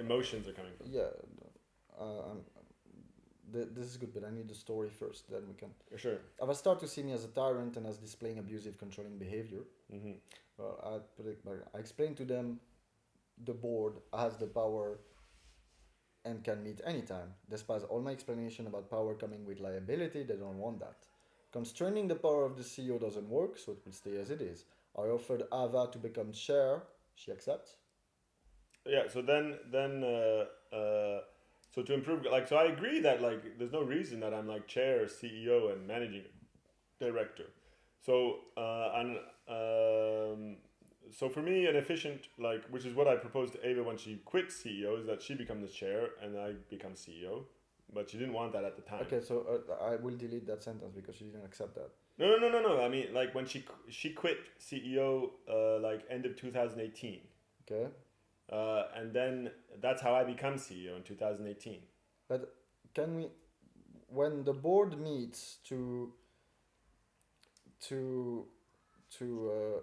emotions are coming from. Yeah, this is good, but I need the story first. Then we can. Sure. Ava start to see me as a tyrant and as displaying abusive, controlling behavior. Mm-hmm. Well, I explained to them the board has the power and can meet anytime. Despite all my explanation about power coming with liability, they don't want that. Constraining the power of the CEO doesn't work, so it will stay as it is. I offered Ava to become chair. She accepts. Yeah. So so to improve, like, so I agree that like there's no reason that I'm like chair, CEO, and managing director. So so for me, an efficient like, which is what I proposed to Ava when she quit CEO, is that she become the chair and I become CEO. But she didn't want that at the time. Okay, so I will delete that sentence because she didn't accept that. No. I mean, like when she quit CEO, like end of 2018. Okay. And then that's how I become CEO in 2018. But can we, when the board meets to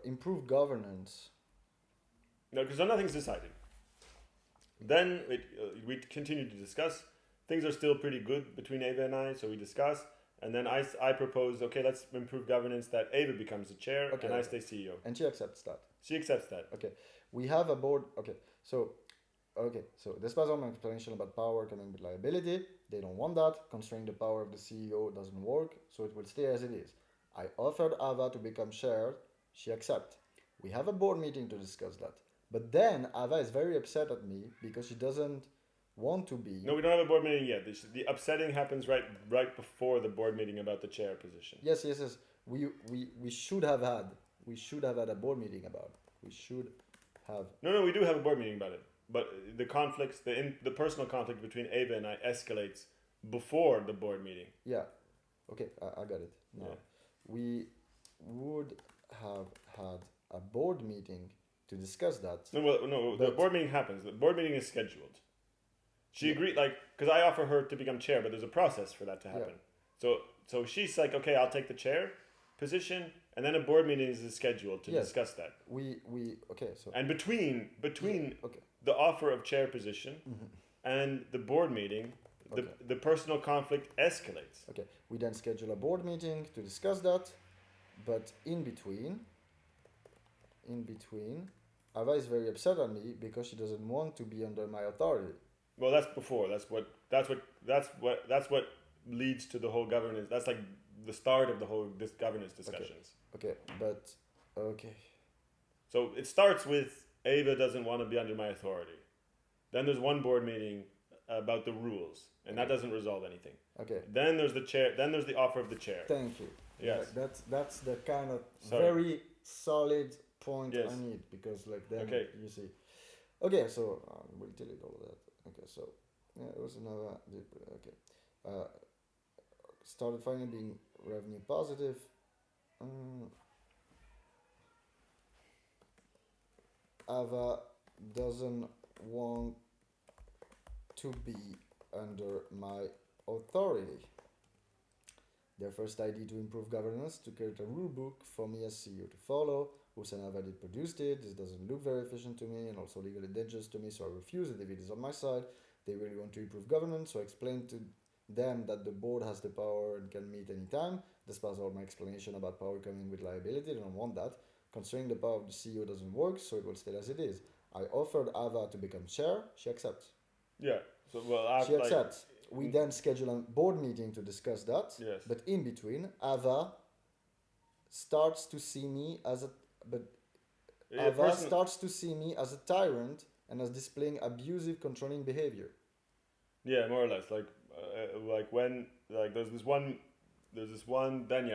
improve governance? No, because nothing's decided. Then we continue to discuss. Things are still pretty good between Ava and I, so we discuss. And then I propose, okay, let's improve governance that Ava becomes the chair and I stay CEO. And she accepts that. She accepts that. Okay. We have a board. Okay. So despite all my explanation about power coming with liability, they don't want that. Constraining the power of the CEO doesn't work, so it will stay as it is. I offered Ava to become chair. She accepts. We have a board meeting to discuss that. But then Ava is very upset at me because she doesn't want to be. No, we don't have a board meeting yet. The upsetting happens right before the board meeting about the chair position. Yes. We should have had a board meeting about it. We should have. No, we do have a board meeting about it. But the conflicts, the personal conflict between Ava and I escalates before the board meeting. Yeah. Okay, I got it. Now, yeah. We would have had a board meeting to discuss that. No, the board meeting happens. The board meeting is scheduled. She agreed, like, because I offer her to become chair, but there's a process for that to happen. Yeah. So she's like, okay, I'll take the chair position, and then a board meeting is scheduled to discuss that. Okay, so. And between the offer of chair position and the board meeting, the personal conflict escalates. Okay, we then schedule a board meeting to discuss that, but in between, Ava is very upset at me because she doesn't want to be under my authority. Well, that's before. That's what leads to the whole governance. That's like the start of the whole governance discussions. Okay. So it starts with Ava doesn't want to be under my authority. Then there's one board meeting about the rules, and that doesn't resolve anything. Okay. Then there's the chair. Then there's the offer of the chair. Thank you. Yes. That's the kind of very solid point I need, because like then you see. Okay, so we'll delete all of that. Okay, so it was another. Okay, started finally being revenue positive. Ava doesn't want to be under my authority. Their first idea to improve governance to create a rule book for me as CEO to follow. Hussein Ava did produced it. This doesn't look very efficient to me and also legally dangerous to me, so I refuse it if it is on my side. They really want to improve governance, so I explained to them that the board has the power and can meet any time. Despite all my explanation about power coming with liability, they don't want that. Constraining the power of the CEO doesn't work, so it will stay as it is. I offered Ava to become chair. She accepts. Yeah. So she accepts. We then schedule a board meeting to discuss that. Yes. But in between, Ava starts to see me as a tyrant and as displaying abusive, controlling behavior. Yeah, more or less. Like when there's this one. Then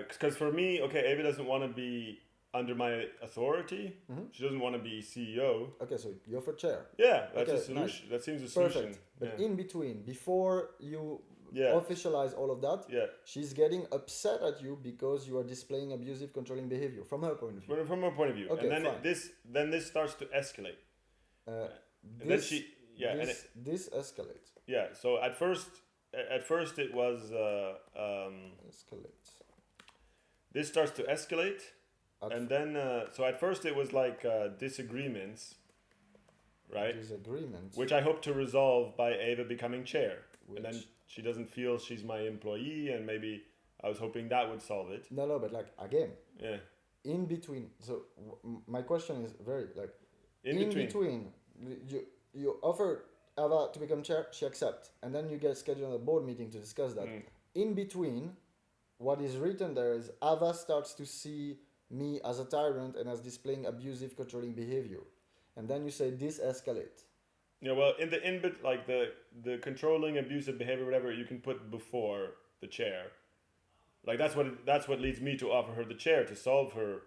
because for me, okay, Ava doesn't want to be under my authority. Mm-hmm. She doesn't want to be CEO. Okay, so you offer chair. Yeah, that's a solution. Nice. That seems a solution. Perfect. But in between, before you officialize all of that, she's getting upset at you because you are displaying abusive, controlling behavior from her point of view. From her point of view. Okay, and then this starts to escalate. This escalates. Yeah. So at first it was escalate. This starts to escalate, and then so at first it was like disagreements, right? Disagreement. Which I hope to resolve by Ava becoming chair. Which, And then she doesn't feel she's my employee, and maybe I was hoping that would solve it. no, but like again, Yeah. in between. So my question is very like In between. you offer Ava to become chair, she accepts, and then you get scheduled a board meeting to discuss that. In between, what is written there is Ava starts to see me as a tyrant and as displaying abusive, controlling behavior, and then you say this escalate. Yeah, well, in the like the controlling, abusive behavior, whatever, you can put before the chair. Like that's what leads me to offer her the chair to solve her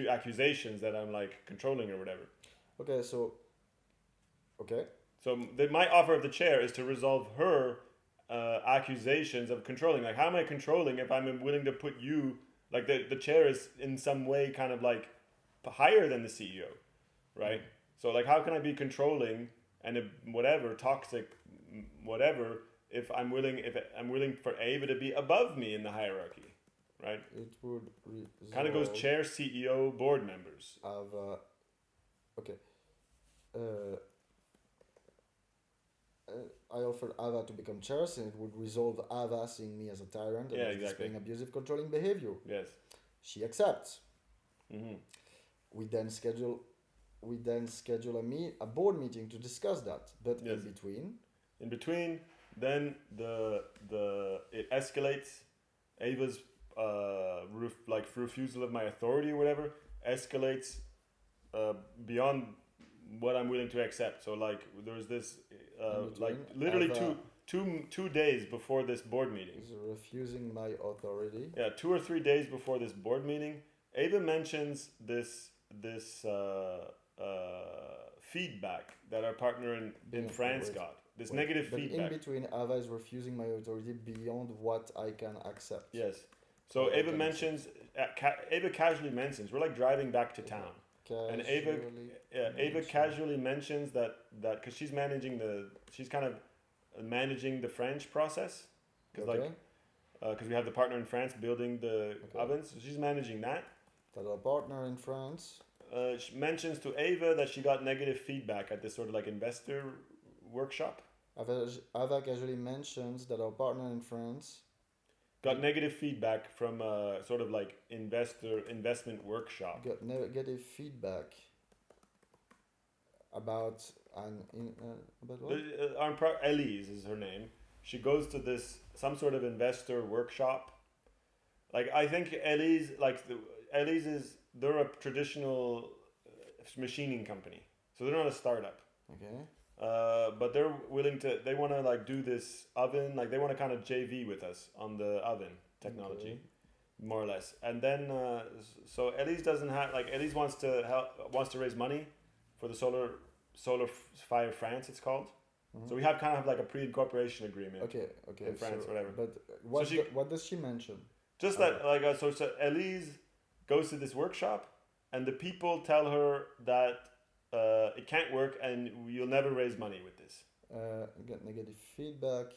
accusations that I'm like controlling or whatever. Okay, so my offer of the chair is to resolve her accusations of controlling. Like, how am I controlling if I'm willing to put you, like the chair is in some way kind of like higher than the CEO, right? So like, how can I be controlling and whatever toxic, whatever, if I'm willing for Ava to be above me in the hierarchy, right? it would Kind of goes chair, CEO, board members. Okay. I offered Ava to become chair, and it would resolve Ava seeing me as a tyrant and as displaying abusive, controlling behavior. Yes. She accepts. Mm-hmm. We then schedule a board meeting to discuss that. But Yes. in between, then it escalates. Ava's refusal of my authority or whatever escalates beyond what I'm willing to accept. So like there's this like literally Ava 2 days before this board meeting. is refusing my authority. Yeah, 2 or 3 days before this board meeting, Ava mentions this feedback that our partner in France got. This negative but feedback. in between, Ava is refusing my authority beyond what I can accept. Yes. So What I Ava can mentions, Ava casually mentions, we're like driving back to town. And Ava casually mentions that because she's kind of managing the French process. Because we have the partner in France building the ovens. So she's managing that. That our partner in France. She mentions to Ava that she got negative feedback at this sort of like investor workshop. Ava casually mentions that our partner in France got negative feedback from a sort of like investment workshop. Got negative feedback about what? Elise is her name. She goes to some sort of investor workshop. Like I think Elise they're a traditional machining company, so they're not a startup. Okay. But they want to like do this oven, like they want to kind of JV with us on the oven technology, more or less. And then, so Elise Elise wants to raise money for the solar fire France, it's called. Mm-hmm. So we have like a pre-incorporation agreement. Okay. In France, whatever. But what does she mention? Just that, like, so Elise goes to this workshop, and the people tell her that it can't work and you'll never raise money with this. Get negative feedback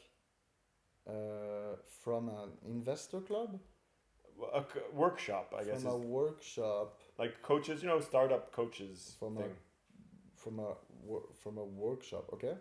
from an investor club? A workshop, I guess. From a workshop. Like coaches, startup coaches From a workshop, okay?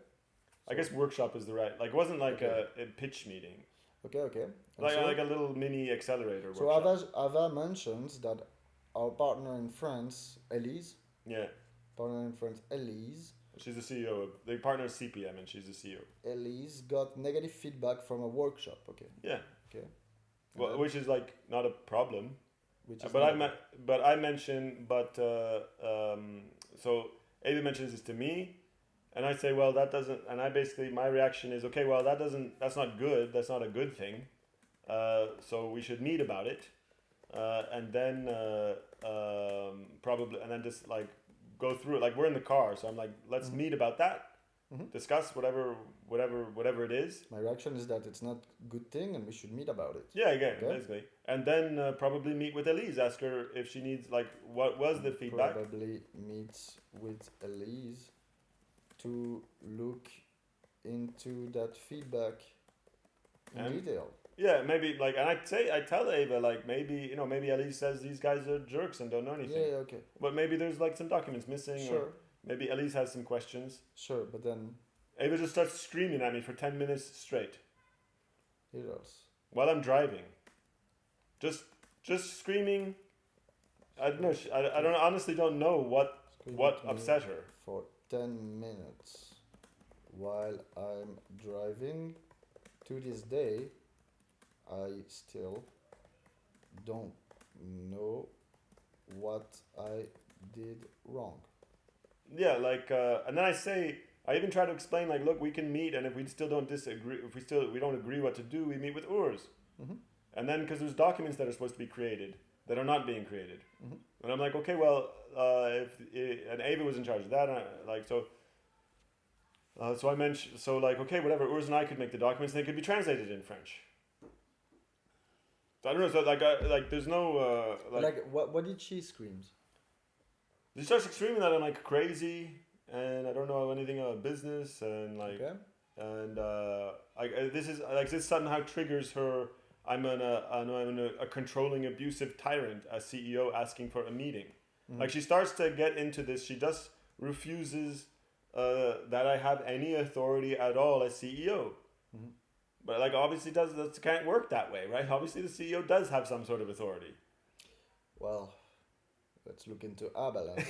I guess workshop is the right, like it wasn't like a pitch meeting. Okay. Like a little mini accelerator so workshop. So Ava mentions that our partner in France, Elise. Yeah. Partner in France, Elise. She's the CEO. The partner is CPM, and she's the CEO. Elise got negative feedback from a workshop. Okay. Yeah. Okay. Well, which is like not a problem. So Ava mentions this to me, and I say, well, that doesn't. And I basically my reaction is, okay, well, that's not good. That's not a good thing. So we should meet about it, and then probably, and then just like go through it. Like we're in the car, so I'm like, let's meet about that. Mm-hmm. Discuss whatever it is. My reaction is that it's not a good thing and we should meet about it. Yeah, again, basically. And then probably meet with Elise, ask her if she needs, like, what was the feedback? Probably meets with Elise to look into that feedback in detail. Yeah, maybe, like, and I tell Ava, like, maybe Elise says these guys are jerks and don't know anything. Yeah, okay. But maybe there's, like, some documents missing. Sure. Maybe Elise has some questions. Sure, but then Ava just starts screaming at me for 10 minutes straight here else. while I'm driving. Just screaming. I don't know. I don't honestly don't know what upset her. For 10 minutes while I'm driving. To this day, I still don't know what I did wrong. Yeah, like, and then I even try to explain, like, look, we can meet, and if we still don't disagree, if we don't agree what to do, we meet with Urs. Mm-hmm. And then, because there's documents that are supposed to be created that are not being created. Mm-hmm. And I'm like, okay, well, and Ava was in charge of that, so I mentioned, so like, okay, whatever, Urs and I could make the documents, and they could be translated in French. So I don't know, so like, there's no, what did she scream? She starts screaming that I'm like crazy, and I don't know anything about business, and like, Okay. and this somehow triggers her. I'm a controlling, abusive tyrant, a CEO asking for a meeting. Mm-hmm. Like she starts to get into this. She just refuses that I have any authority at all as CEO. Mm-hmm. But like obviously that can't work that way, right? Obviously the CEO does have some sort of authority. Well, let's look into Abalance.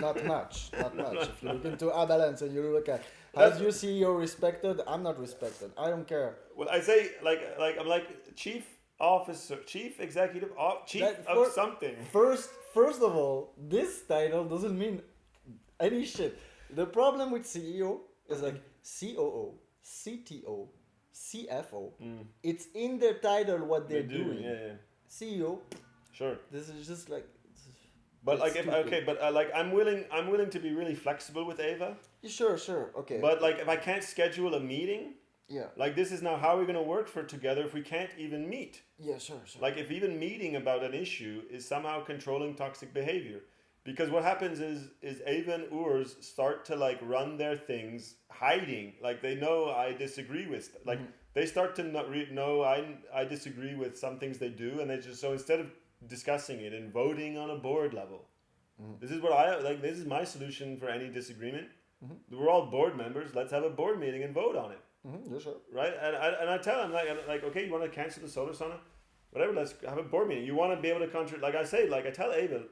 not much. If you look into Abalance and you look at how's your CEO respected, I'm not respected. I don't care. Well, I say I'm like chief officer, chief executive, chief of something. First of all, this title doesn't mean any shit. The problem with CEO is like COO, CTO, CFO. It's in their title what they're doing. Yeah. CEO. Sure. This is just like. But like I'm willing to be really flexible with Ava. Sure, okay. But like if I can't schedule a meeting, yeah. Like this is now how we're gonna work for together if we can't even meet. Yeah, sure. Like if even meeting about an issue is somehow controlling toxic behavior, because what happens is Ava and Urs start to like run their things hiding, like they know I disagree with like they start to not know I disagree with some things they do, and they just so instead of discussing it and voting on a board level. This is what I like. This is my solution for any disagreement. We're all board members. Let's have a board meeting and vote on it. Yeah, sure. Right? And I tell them like, okay, you want to cancel the solar sauna? Whatever. Let's have a board meeting. You want to be able to contradict? Like I say, like I tell Ava,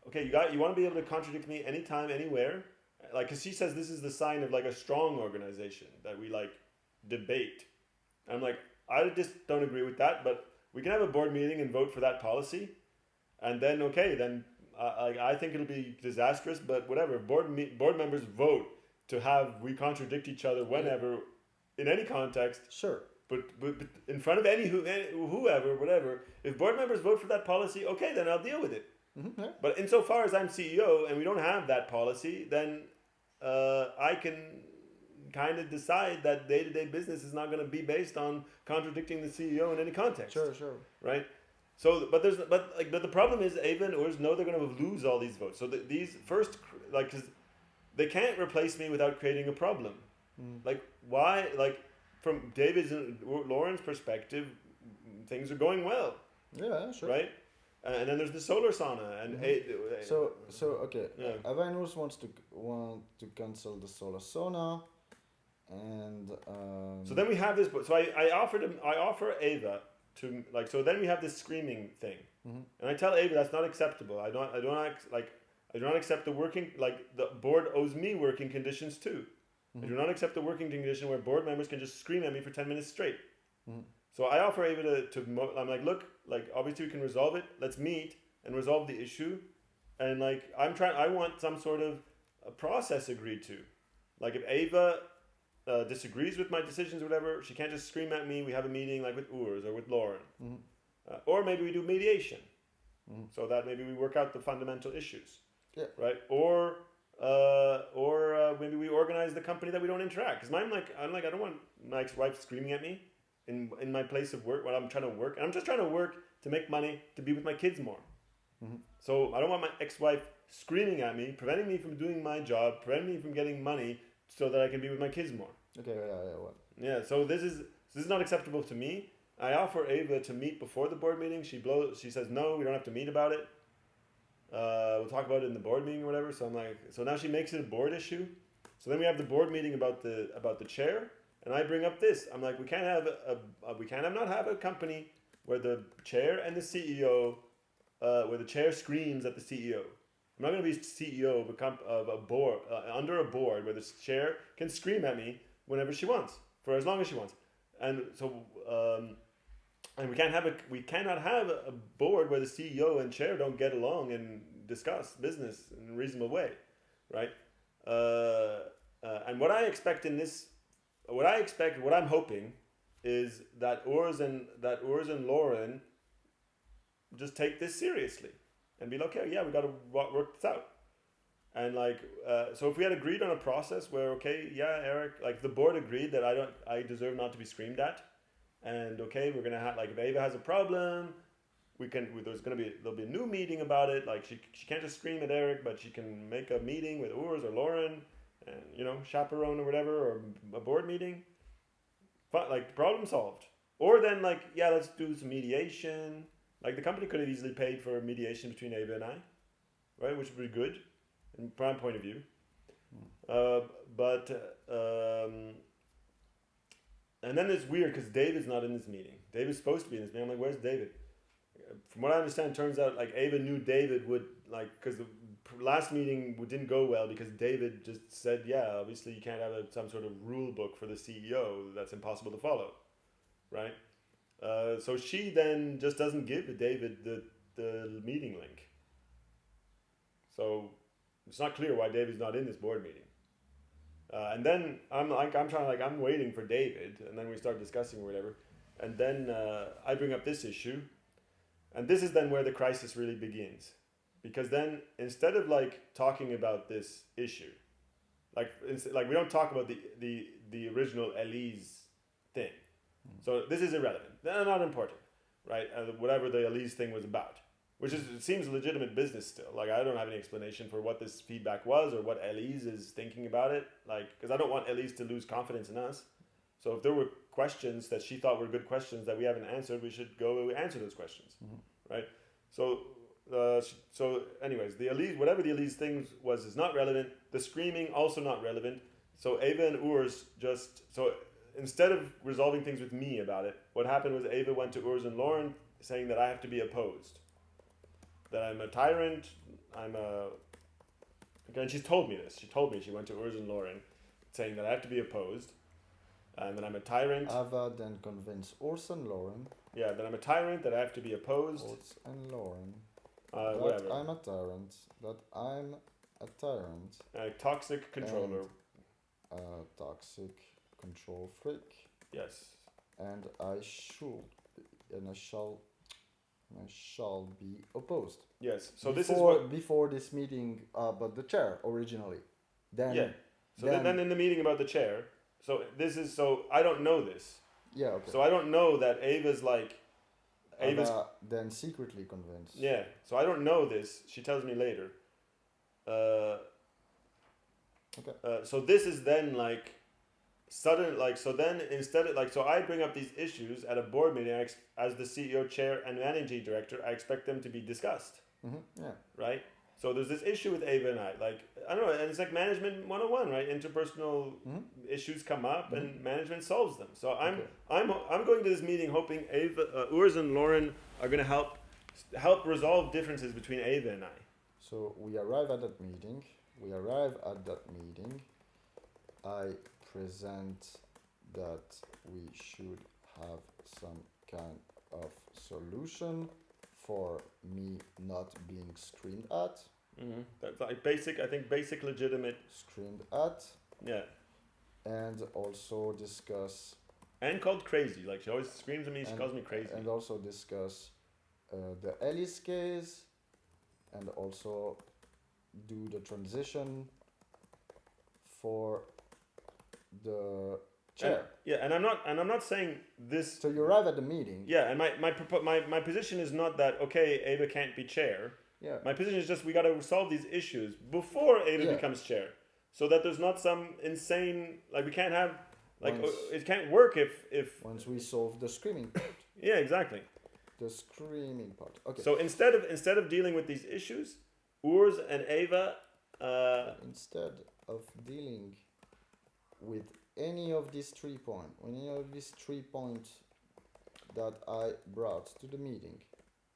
okay, you want to be able to contradict me anytime, anywhere. Like, because she says this is the sign of like a strong organization that we like debate. And I'm like, I just don't agree with that, but we can have a board meeting and vote for that policy. And then, okay, then I think it'll be disastrous, but whatever. Board members vote to have we contradict each other whenever, in any context. Sure. But in front of whoever, whatever. If board members vote for that policy, okay, then I'll deal with it. Mm-hmm, yeah. But insofar as I'm CEO and we don't have that policy, then I can kind of decide that day-to-day business is not going to be based on contradicting the CEO in any context. Sure. Right? So, but the problem is Ava and Urs know they're going to lose all these votes. So these first, like, cause they can't replace me without creating a problem. Like, why? Like, from David's and Lauren's perspective, things are going well. Yeah, sure. Right? And then there's the solar sauna and So okay. Yeah. Ava and Urs want to cancel the solar sauna, and so then we have this. So I offer Ava. To like, so then we have this screaming thing, and I tell Ava that's not acceptable. I do not accept the working, like the board owes me working conditions too. I do not accept the working condition where board members can just scream at me for 10 minutes straight. So I offer Ava I'm like, look, like obviously we can resolve it. Let's meet and resolve the issue, and like I want some sort of a process agreed to. Like if Ava disagrees with my decisions or whatever, she can't just scream at me. We have a meeting like with Urs or with Lauren. Or maybe we do mediation. So that maybe we work out the fundamental issues. Yeah. Right? Or maybe we organize the company that we don't interact. Because I don't want my ex-wife screaming at me in my place of work when I'm trying to work. And I'm just trying to work to make money to be with my kids more. So I don't want my ex-wife screaming at me, preventing me from doing my job, preventing me from getting money so that I can be with my kids more. Okay, yeah, what? Yeah, so this is not acceptable to me. I offer Ava to meet before the board meeting. She says no, we don't have to meet about it. We'll talk about it in the board meeting or whatever. So I'm like, so now she makes it a board issue. So then we have the board meeting about the chair, and I bring up this. I'm like, we can't not have a company where the chair and the CEO, where the chair screams at the CEO. I'm not going to be CEO of a board under a board where the chair can scream at me whenever she wants for as long as she wants, and so and we cannot have a board where the CEO and chair don't get along and discuss business in a reasonable way, right? And what I'm hoping is that Urs and Lauren just take this seriously and be like, okay, yeah, we got to work this out. And like, so if we had agreed on a process where, okay, yeah, Eric, like the board agreed that I deserve not to be screamed at, and okay, we're gonna have, like, if Ava has a problem, there'll be a new meeting about it. Like she can't just scream at Eric, but she can make a meeting with Urs or Lauren, and chaperone or whatever, or a board meeting. But like, problem solved. Or then like, yeah, let's do some mediation. Like the company could have easily paid for mediation between Ava and I, right? Which would be good, from my point of view. And then it's weird because David's not in this meeting. David's supposed to be in this meeting. I'm like, where's David? From what I understand, it turns out like Ava knew David would, like, because the last meeting didn't go well because David just said, yeah, obviously you can't have some sort of rule book for the CEO that's impossible to follow, right? So she then just doesn't give David the meeting link. So it's not clear why David's not in this board meeting. And then I'm waiting for David, and then we start discussing or whatever. And then I bring up this issue, and this is then where the crisis really begins, because then instead of like talking about this issue, like we don't talk about the original Elise thing. So this is irrelevant. They're not important, right? Whatever the Elise thing was about. Which it seems legitimate business still. Like, I don't have any explanation for what this feedback was or what Elise is thinking about it. Like, because I don't want Elise to lose confidence in us. So if there were questions that she thought were good questions that we haven't answered, we should go answer those questions, right? So anyways, the Elise, whatever the Elise thing was, is not relevant. The screaming, also not relevant. So Ava and Urs instead of resolving things with me about it, what happened was Ava went to Urs and Lauren saying that I have to be opposed. That I'm a tyrant, and she's told me this. She told me she went to Urs and Lauren saying that I have to be opposed, and that I'm a tyrant. Ava then convinced Urs and Lauren. Yeah, that I'm a tyrant, that I have to be opposed. Urs and Lauren. Whatever. I'm a tyrant. That I'm a tyrant. A toxic controller. And a toxic control freak. Yes. And I shall be opposed. Yes. So before this meeting about the chair originally. Then yeah. So then in the meeting about the chair. So I don't know this. Yeah. Okay. So I don't know that Ava's then secretly convinced. Yeah. So I don't know this. She tells me later. Okay. So this is then like sudden, like, so then instead of like, so I bring up these issues at a board meeting as the CEO, chair, and managing director. I expect them to be discussed. Yeah. Right. So there's this issue with Ava and I. Like, I don't know, and it's like management 101, right? Interpersonal issues come up, and management solves them. So I'm going to this meeting hoping Urs and Lauren are going to help resolve differences between Ava and I. So we arrive at that meeting. I present that we should have some kind of solution for me not being screamed at. That's like basic legitimate. Screamed at. Yeah. And also discuss. And called crazy. Like, she always screams at me, she calls me crazy. And also discuss the Ellis case, and also do the transition for the chair. And I'm not saying this. So you arrive at the meeting. Yeah, and my position is not that, okay, Ava can't be chair. Yeah. My position is just we got to solve these issues before Ava becomes chair, so that there's not some insane, like, we can't have, like, it can't work if once we solve the screaming part. Yeah, exactly. The screaming part. Okay. So instead of dealing with these issues, Urs and Eva. Instead of dealing with any of these 3 points, that I brought to the meeting,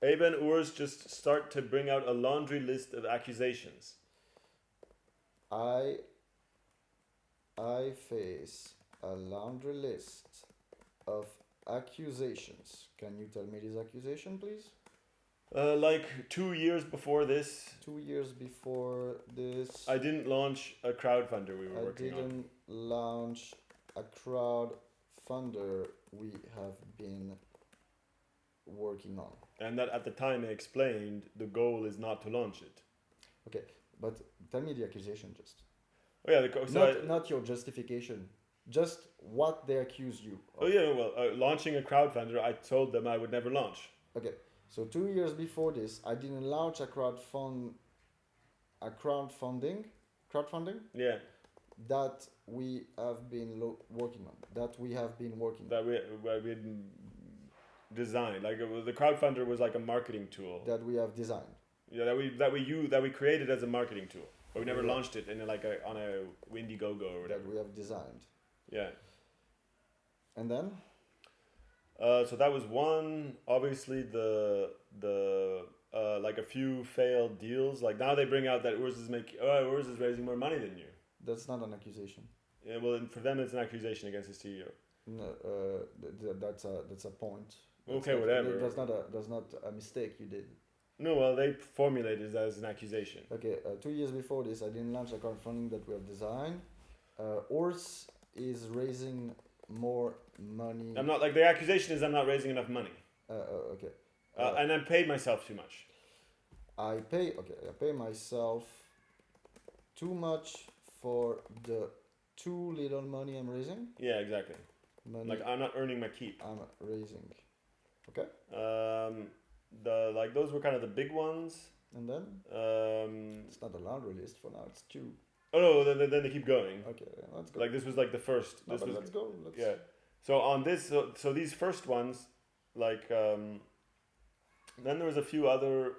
Eva and Urs just start to bring out a laundry list of accusations. I face a laundry list of accusations. Can you tell me this accusation, please? Like 2 years before this, 2 years before this, I didn't launch a crowdfunder we were working on. I didn't launch a crowdfunder we have been working on. And that at the time I explained the goal is not to launch it. Okay, but tell me the accusation just. Oh yeah, Not your justification, just what they accuse you of. Oh yeah, well, launching a crowdfunder, I told them I would never launch. Okay, so 2 years before this, I didn't launch a crowdfunding Yeah, that we have been working on. That we designed. Like the crowdfunder was like a marketing tool. That we have designed. Yeah, that we created as a marketing tool, but we never launched it in on a Indiegogo or whatever. That we have designed. Yeah. And then. So that was one. Obviously, the like a few failed deals. Like now they bring out that Urs is raising more money than you. That's not an accusation. Yeah, well, for them it's an accusation against the CEO. No, that's a point. Okay, whatever. That's not a mistake you did. No, well, they formulated it as an accusation. Okay, 2 years before this, I didn't launch a crowdfunding that we have designed. Urs is raising more money. I'm not like the accusation is I'm not raising enough money. Okay. And I paid myself too much. I pay myself too much for the too little money I'm raising. Yeah, exactly. Like I'm not earning my keep. I'm raising. Okay. Those were kind of the big ones. And then. It's not a laundry list for now. It's 2. Oh no! Then they keep going. Okay, let's go. Like this was like the first. No, let's go. Yeah. So on this, so these first ones, like then there was a few other.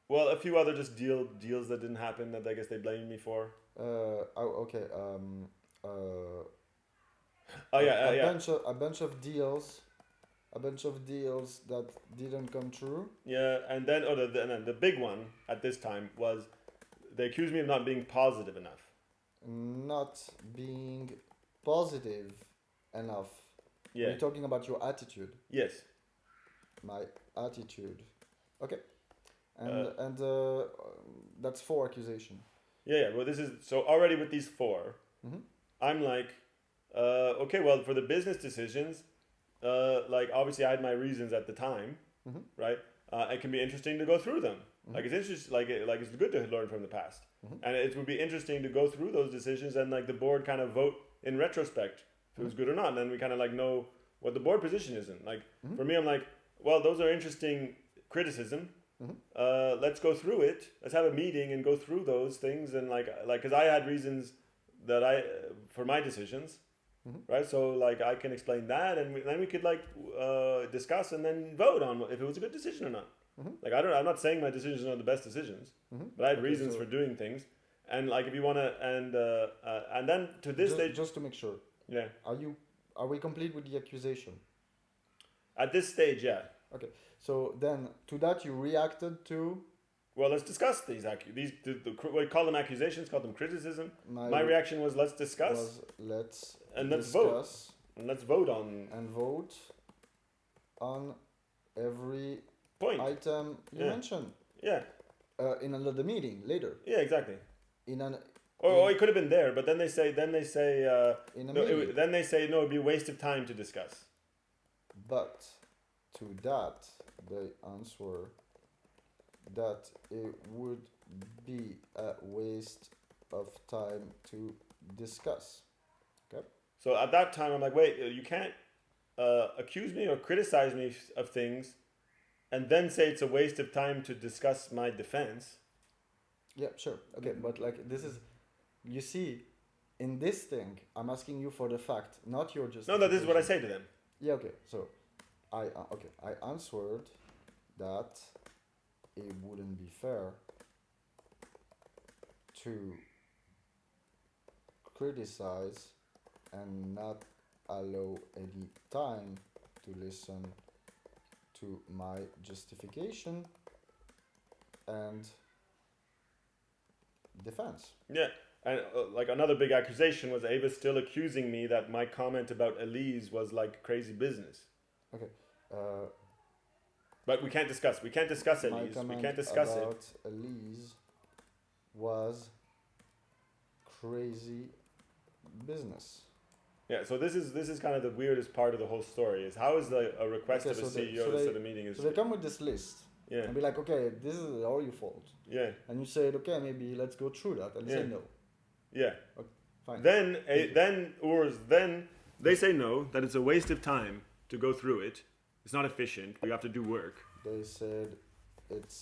Well, a few other just deals that didn't happen that I guess they blamed me for. Okay. A bunch of deals that didn't come true. Yeah, and then the big one at this time was they accused me of not being positive enough. Not being positive enough. Yeah. We're talking about your attitude. Yes. My attitude. Okay. And that's 4 accusations. Yeah. Well, this is so already with these 4. Mm-hmm. I'm like, okay, well, for the business decisions, like obviously I had my reasons at the time, mm-hmm. right? It can be interesting to go through them. Mm-hmm. Like it's interesting, like it's good to learn from the past, mm-hmm. and it would be interesting to go through those decisions and like the board kind of vote in retrospect if it was good or not, and then we kind of like know what the board position is in. Like mm-hmm. for me, I'm like, well, those are interesting criticism. Mm-hmm. Let's go through it. Let's have a meeting and go through those things and like because I had reasons that for my decisions. Mm-hmm. Right, so like I can explain that, and then we could like discuss and then vote on if it was a good decision or not. Mm-hmm. Like I'm not saying my decisions are the best decisions, mm-hmm. but I had reasons for doing things, and like if you wanna and then to this stage, just to make sure, yeah, are we complete with the accusation? At this stage, yeah. Okay, so then to that you reacted to. Well, let's discuss these we call them accusations, call them criticism. My reaction was let's discuss. Let's vote. And let's vote on. And vote on every point item you mentioned. Yeah. In another meeting later. Yeah, exactly. Or it could have been there, but then they say in a meeting. Then they say no, it'd be a waste of time to discuss. But to that they answer that it would be a waste of time to discuss. Okay. So at that time, I'm like, wait, you can't accuse me or criticize me of things, and then say it's a waste of time to discuss my defense. Yeah, sure. Okay, but like this is, you see, in this thing, I'm asking you for the fact, not your justification. No, this is what I say to them. Yeah. Okay. So, I answered that it wouldn't be fair to criticize and not allow any time to listen to my justification and defense. Yeah. And like another big accusation was Ava still accusing me that my comment about Elise was like crazy business. Okay. But we can't discuss. We can't discuss My Elise. We comment can't discuss it. about Elise was crazy business. Yeah. So this is kind of the weirdest part of the whole story. Is how is a request Okay, of a so CEO to set a meeting is. So they come with this list Yeah. and be like, okay, this is all your fault. Yeah. And you said, okay, maybe let's go through that. And they say Yeah. no. Yeah. Okay, fine. Then they say no, that it's a waste of time to go through it. It's not efficient. We have to do work. They said it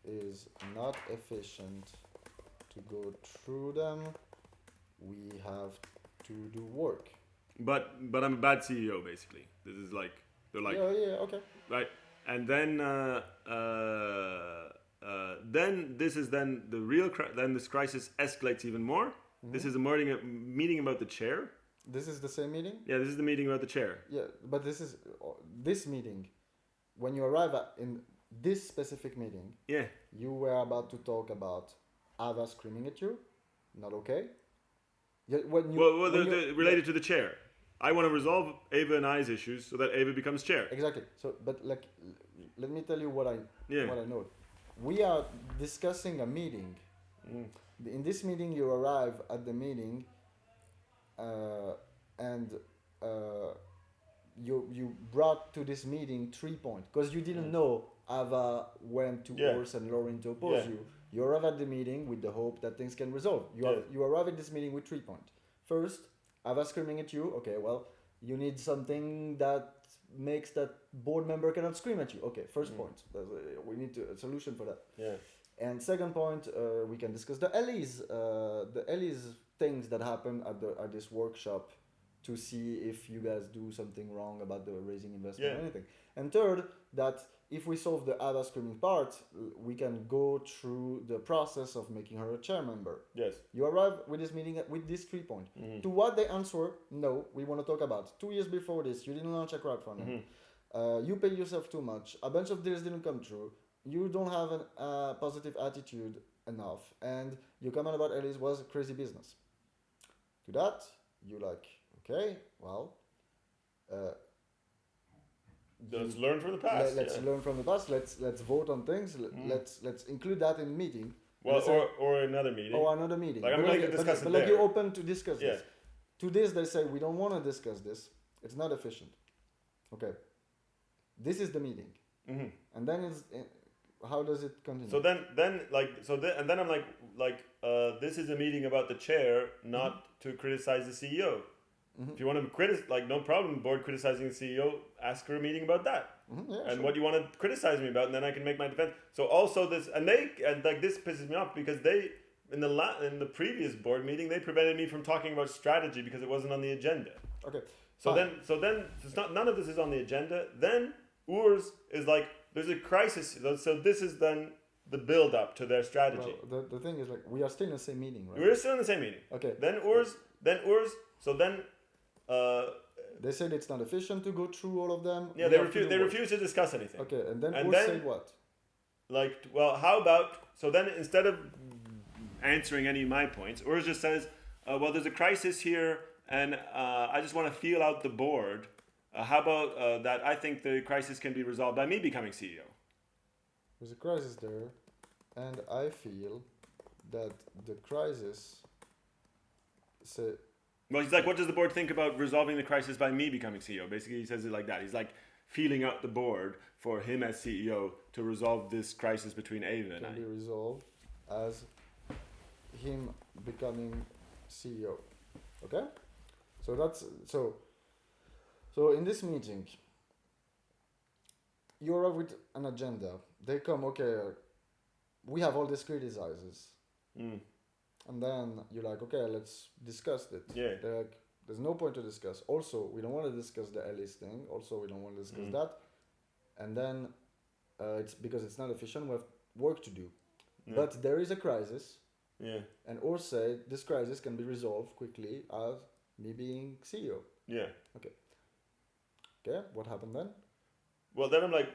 is not efficient to go through them. We have to do work. But I'm a bad CEO basically. This is like they're like yeah, okay. right. And then then this is then the real then this crisis escalates even more. Mm-hmm. This is a meeting about the chair. This is the same meeting? Yeah, this is the meeting about the chair. Yeah, but this meeting, when you arrive in this specific meeting, Yeah. you were about to talk about Ava screaming at you. Not okay. Yeah, related to the chair. I want to resolve Ava and I's issues so that Ava becomes chair. Exactly. So, but like, let me tell you what I Yeah. know. We are discussing a meeting. Mm. In this meeting, you arrive at the meeting, and you brought to this meeting 3 points because you didn't know Ava went to Urs and Lauren to oppose you. You arrive at the meeting with the hope that things can resolve. You arrive at this meeting with 3 points. First, Ava screaming at you. Okay, well, you need something that makes that board member cannot scream at you. Okay, first point. We need a solution for that. Yeah. And second point, we can discuss the Elise things that happen at this workshop to see if you guys do something wrong about the raising investment or anything. And third, that if we solve the Ava screaming part, we can go through the process of making her a chair member. Yes. You arrive with this meeting with these 3 points. Mm-hmm. To what they answer, no, we want to talk about. 2 years before this, you didn't launch a crowdfunding. Mm-hmm. You pay yourself too much. A bunch of deals didn't come true. You don't have a positive attitude enough. And your comment about Elise was crazy business. To that, you like, okay, well... let's learn from the past. Let's learn from the past. Let's vote on things. Let's include that in meeting. Well, or another meeting. Or another meeting. Like I'm going to discuss it but there. like you're open to discuss this. To this, they say we don't want to discuss this. It's not efficient. Okay. This is the meeting. Mm-hmm. And then how does it continue? So then I'm like this is a meeting about the chair, not to criticize the CEO. Mm-hmm. If you want to criticize, no problem, board criticizing the CEO, ask for a meeting about that. Mm-hmm, yeah, and sure. what you want to criticize me about, and then I can make my defense. So also this, and this pisses me off because they, in the previous board meeting, they prevented me from talking about strategy because it wasn't on the agenda. Okay. So then it's not, none of this is on the agenda. Then Urs is like, there's a crisis. So this is then the build up to their strategy. Well, the thing is, like, we are still in the same meeting, right? We're still in the same meeting. Okay. Then they said it's not efficient to go through all of them. Yeah, they refuse to discuss anything. Okay, and then Urs said what? Like, well, how about, so then instead of answering any of my points, Urs just says, well, there's a crisis here, and I just want to feel out the board. How about that I think the crisis can be resolved by me becoming CEO? There's a crisis there, and I feel that the crisis... Well, he's like, what does the board think about resolving the crisis by me becoming CEO? Basically, he says it like that. He's like feeling out the board for him as CEO to resolve this crisis between Ava and I. Can be resolved as him becoming CEO. Okay? So that's... So in this meeting, you arrive with an agenda. They come, okay, we have all these criticizes. Mm. And then you're like, okay, let's discuss it. Yeah. They're like, there's no point to discuss. Also, we don't want to discuss the Ellis thing. Also, we don't want to discuss that. And then it's because it's not efficient. We have work to do. Yeah. But there is a crisis, Yeah. and Urs said this crisis can be resolved quickly as me being CEO. Yeah. Okay, what happened then? Well, then I'm like,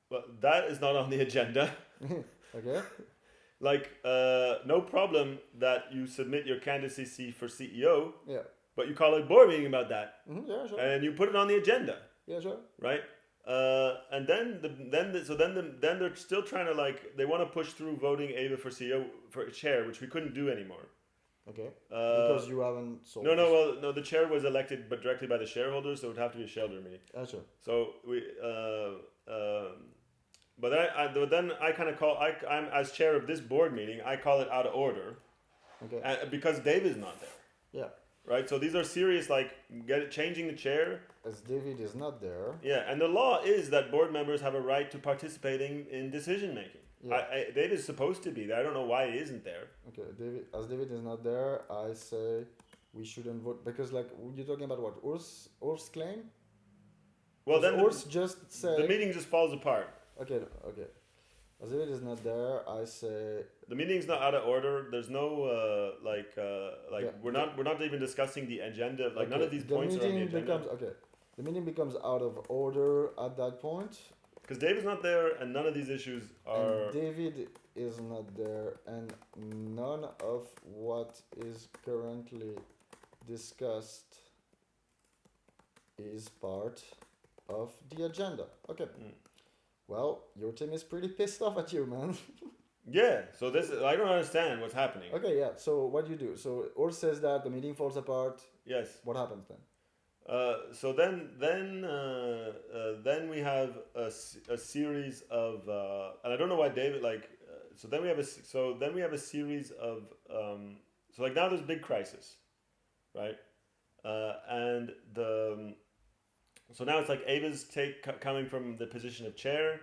well, that is not on the agenda. Okay. Like, no problem that you submit your candidacy for CEO, Yeah. but you call a board meeting about that, Yeah, sure. and you put it on the agenda, Yeah, sure. right? And then they're still trying to like they want to push through voting Ava for CEO for chair, which we couldn't do anymore. Okay. Because you haven't solved this. No, the chair was elected but directly by the shareholders, so it would have to be a shareholder meeting. Sure. So we but then I kind of I'm as chair of this board meeting, I call it out of order. Okay. Because David's not there. Yeah. Right? So these are serious like changing the chair. As David is not there. Yeah, and the law is that board members have a right to participating in decision making. Yeah. David is supposed to be there. I don't know why he isn't there. Okay, David is not there, I say we shouldn't vote because like you're talking about what Urs claim. Well, then Urs just said the meeting just falls apart. Okay. As David is not there, I say the meeting's not out of order. There's no we're not even discussing the agenda. Like none of these points are on the agenda. The meeting becomes out of order at that point. Because David's not there, and none of these issues are. And David is not there, and none of what is currently discussed is part of the agenda. Okay. Well, your team is pretty pissed off at you, man. Yeah. So I don't understand what's happening. Okay. Yeah. So what do you do? So Urs says that the meeting falls apart. Yes. What happens then? So then we have a series of and I don't know why David so then we have a series of so like now there's a big crisis, right? And so now it's like Ava's coming from the position of chair,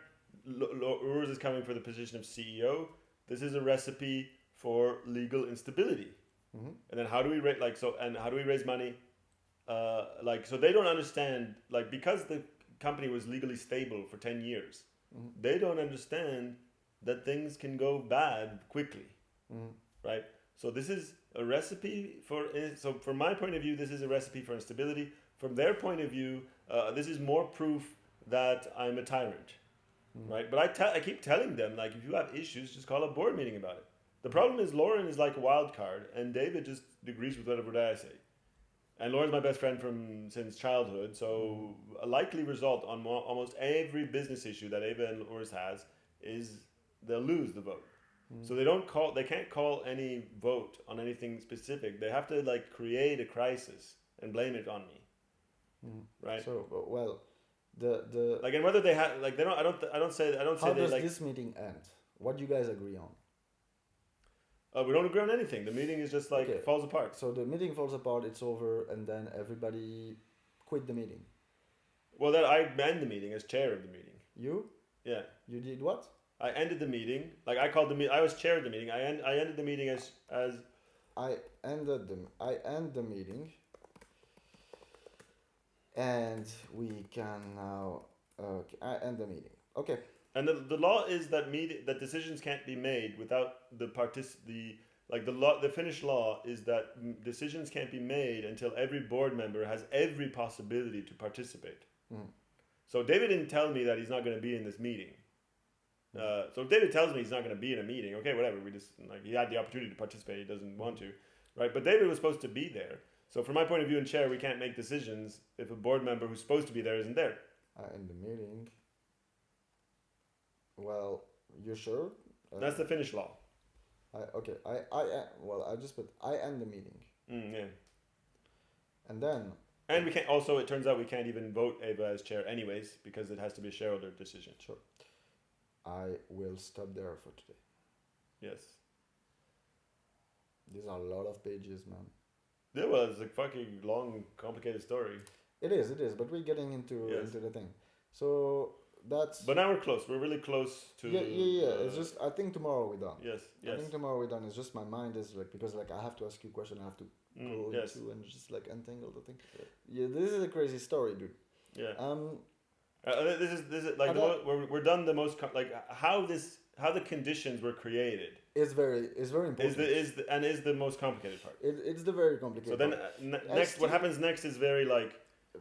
Urs is coming for the position of CEO. This is a recipe for legal instability. Mm-hmm. And then how do we raise money? So they don't understand, like, because the company was legally stable for 10 years, they don't understand that things can go bad quickly, right? So this is a recipe so from my point of view, this is a recipe for instability. From their point of view, this is more proof that I'm a tyrant, right? But I keep telling them, like, if you have issues, just call a board meeting about it. The problem is Lauren is like a wild card, and David just agrees with whatever I say. And Lauren's my best friend since childhood, so a likely result on almost every business issue that Ava and Urs has is they'll lose the vote. So they can't call any vote on anything specific. They have to like create a crisis and blame it on me, right? So well, the like, and whether they have like they don't I don't say how they does like this meeting end? What do you guys agree on? we don't agree on anything. The meeting is just like falls apart. So the meeting falls apart, it's over, and then everybody quit the meeting. Well, then I end the meeting as chair of the meeting. You? Yeah. You did what? I ended the meeting. Like I called the meeting. I was chair of the meeting. I ended the meeting as. I end the meeting, and we can now. I end the meeting. Okay. And the law is that that decisions can't be made without the Finnish law is that decisions can't be made until every board member has every possibility to participate. So David didn't tell me that he's not going to be in this meeting. So if David tells me he's not going to be in a meeting, okay, whatever. We just he had the opportunity to participate. He doesn't want to, right? But David was supposed to be there. So from my point of view in chair, we can't make decisions if a board member who's supposed to be there isn't there. I end the meeting. Well, you sure? That's the Finnish law. I just put I end the meeting. Yeah. And then. And we can't. Also, it turns out we can't even vote Ava as chair, anyways, because it has to be a shareholder decision. Sure. I will stop there for today. Yes. These are a lot of pages, man. It was a fucking long, complicated story. It is, but we're getting into the thing. So that's. But now we're close. We're really close to. Yeah. It's just I think tomorrow we're done. Yes. I think tomorrow we're done. It's just my mind is like because like I have to ask you a question. I have to go into and just like untangle the thing. Yeah, this is a crazy story, dude. Yeah. This is like we're done the most like how the conditions were created It's very important. Is the most complicated part. It's the very complicated. So then next, what happens next is very like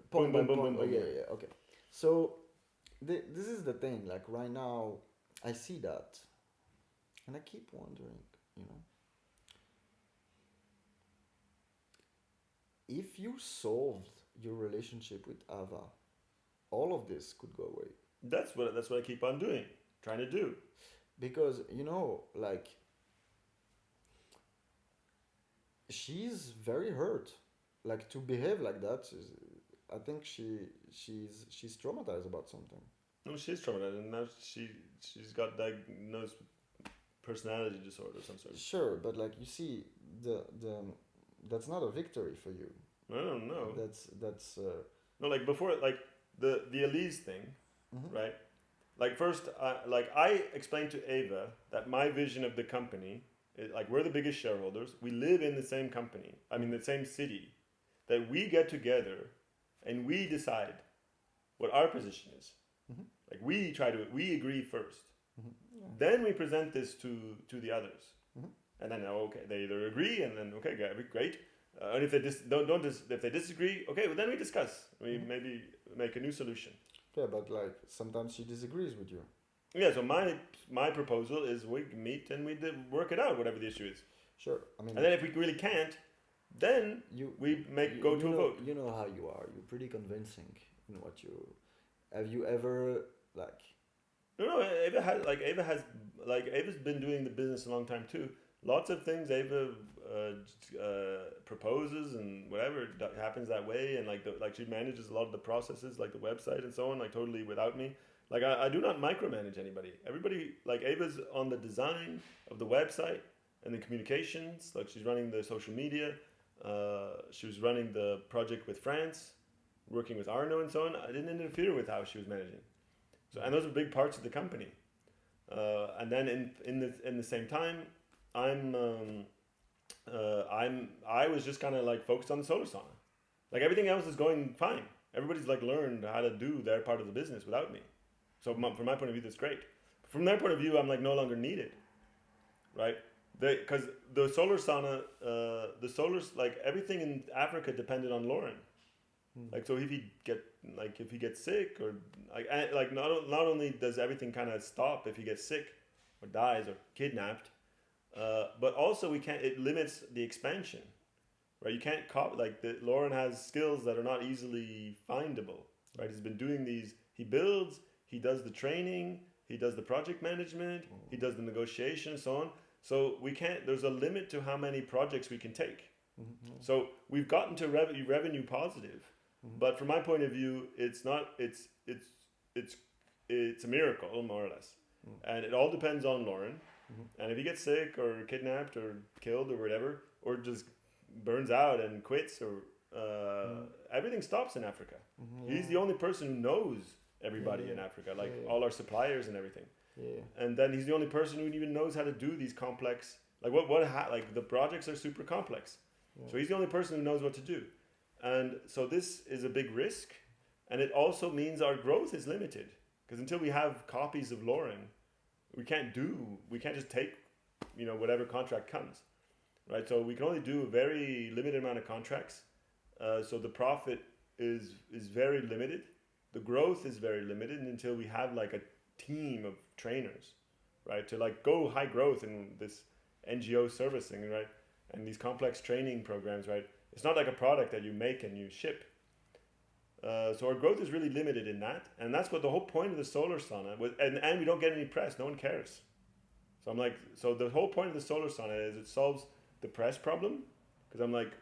point boom, by boom, point. boom, boom, Yeah, boom. yeah, okay. So this is the thing. Like right now, I see that, and I keep wondering, you know, if you solved your relationship with Ava, all of this could go away. That's what I keep on doing, trying to do. Because you know, like she's very hurt. Like to behave like that is, I think she's traumatized about something. No, she's traumatized, and now she's got diagnosed personality disorder of some sort. Sure, but like you see, the that's not a victory for you. No, no. That's no, like before, like the Elise thing, Mhm. right? Like first, like I explained to Ava that my vision of the company is like we're the biggest shareholders. We live in the same company. I mean, the same city. That we get together, and we decide what our position is. Mhm. Like we agree 1st. Mhm. Yeah. Then we present this to the others, Mhm. and then they either agree, and then okay, great. And if they if they disagree, okay, well then we discuss. We Mhm. maybe make a new solution. Yeah, but like sometimes she disagrees with you. Yeah. So my proposal is we meet and we work it out, whatever the issue is. Sure, I mean. And then if we really can't, then we go to a vote. You know how you are. You're pretty convincing in what you. Have you ever like? No, Ava's been doing the business a long time too. Lots of things Ava proposes and whatever happens that way, and like she manages a lot of the processes, like the website and so on, like totally without me. Like I do not micromanage anybody. Everybody, like Ava's on the design of the website and the communications. Like she's running the social media. She was running the project with France, working with Arno and so on. I didn't interfere with how she was managing. So, and those are big parts of the company. And then in the same time, I was just kind of like focused on the solar sauna. Like everything else is going fine. Everybody's like learned how to do their part of the business without me. So from my point of view, that's great. From their point of view, I'm like no longer needed, right? Because the solar sauna, like everything in Africa depended on Lauren. Like so, if he gets sick or like not only does everything kind of stop if he gets sick or dies or kidnapped, but also it limits the expansion, right? You can't Lauren has skills that are not easily findable, right? He's been doing these. He builds, he does the training, he does the project management, he does the negotiation, and so on. So we can't. There's a limit to how many projects we can take. Mm-hmm. So we've gotten to revenue positive. Mm-hmm. But from my point of view, it's not. It's a miracle, more or less, and it all depends on Lauren. Mm-hmm. And if he gets sick or kidnapped or killed or whatever, or just burns out and quits, or everything stops in Africa. Mm-hmm. He's the only person who knows everybody in Africa, like all our suppliers and everything. Yeah. And then he's the only person who even knows how to do these complex, like like the projects are super complex. Yeah. So he's the only person who knows what to do. And so this is a big risk, and it also means our growth is limited, because until we have copies of Lauren, we can't just take, whatever contract comes, right? So we can only do a very limited amount of contracts. So the profit is very limited. The growth is very limited until we have like a team of trainers, right? To like go high growth in this NGO servicing, right? And these complex training programs, right? It's not like a product that you make and you ship. So our growth is really limited in that. And that's what the whole point of the solar sauna was. And we don't get any press. No one cares. So I'm like, so the whole point of the solar sauna is it solves the press problem. Because I'm like,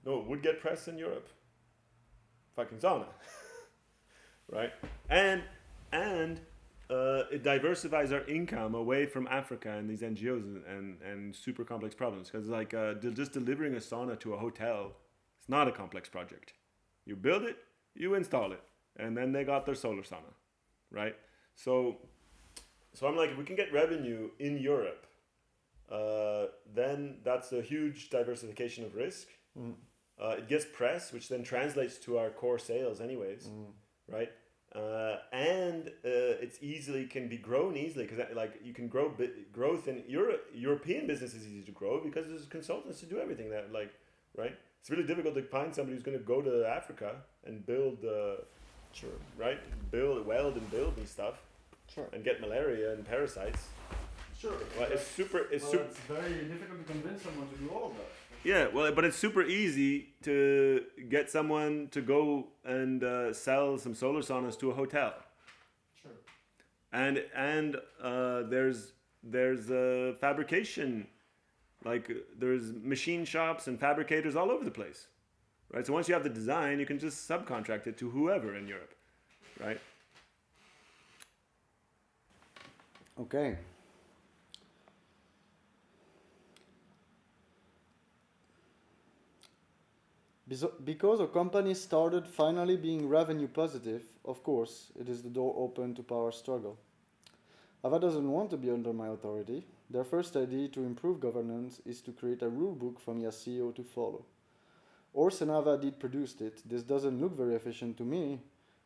no, it would get press in Europe. Fucking sauna. Right? And it diversifies our income away from Africa and these NGOs and super complex problems. Because like just delivering a sauna to a hotel, it's not a complex project. You build it, you install it, and then they got their solar sauna, right? So I'm like, if we can get revenue in Europe, then that's a huge diversification of risk. It gets press, which then translates to our core sales anyways, right? and it's easily can be grown easily because like you can grow growth in European business is easy to grow because there's consultants to do everything that like right. It's really difficult to find somebody who's going to go to Africa and build Sure. right weld and build and stuff Sure. and get malaria and parasites. Sure. Well, it's super. It's very difficult to convince someone to do all of that. Yeah, well, but it's super easy to get someone to go and sell some solar saunas to a hotel. Sure. And there's fabrication, like there's machine shops and fabricators all over the place, right? So once you have the design, you can just subcontract it to whoever in Europe, right? Okay. Because a company started finally being revenue positive, of course, it is the door open to power struggle. Ava doesn't want to be under my authority. Their first idea to improve governance is to create a rule book for me as CEO to follow. Urs and Ava did produce it. This doesn't look very efficient to me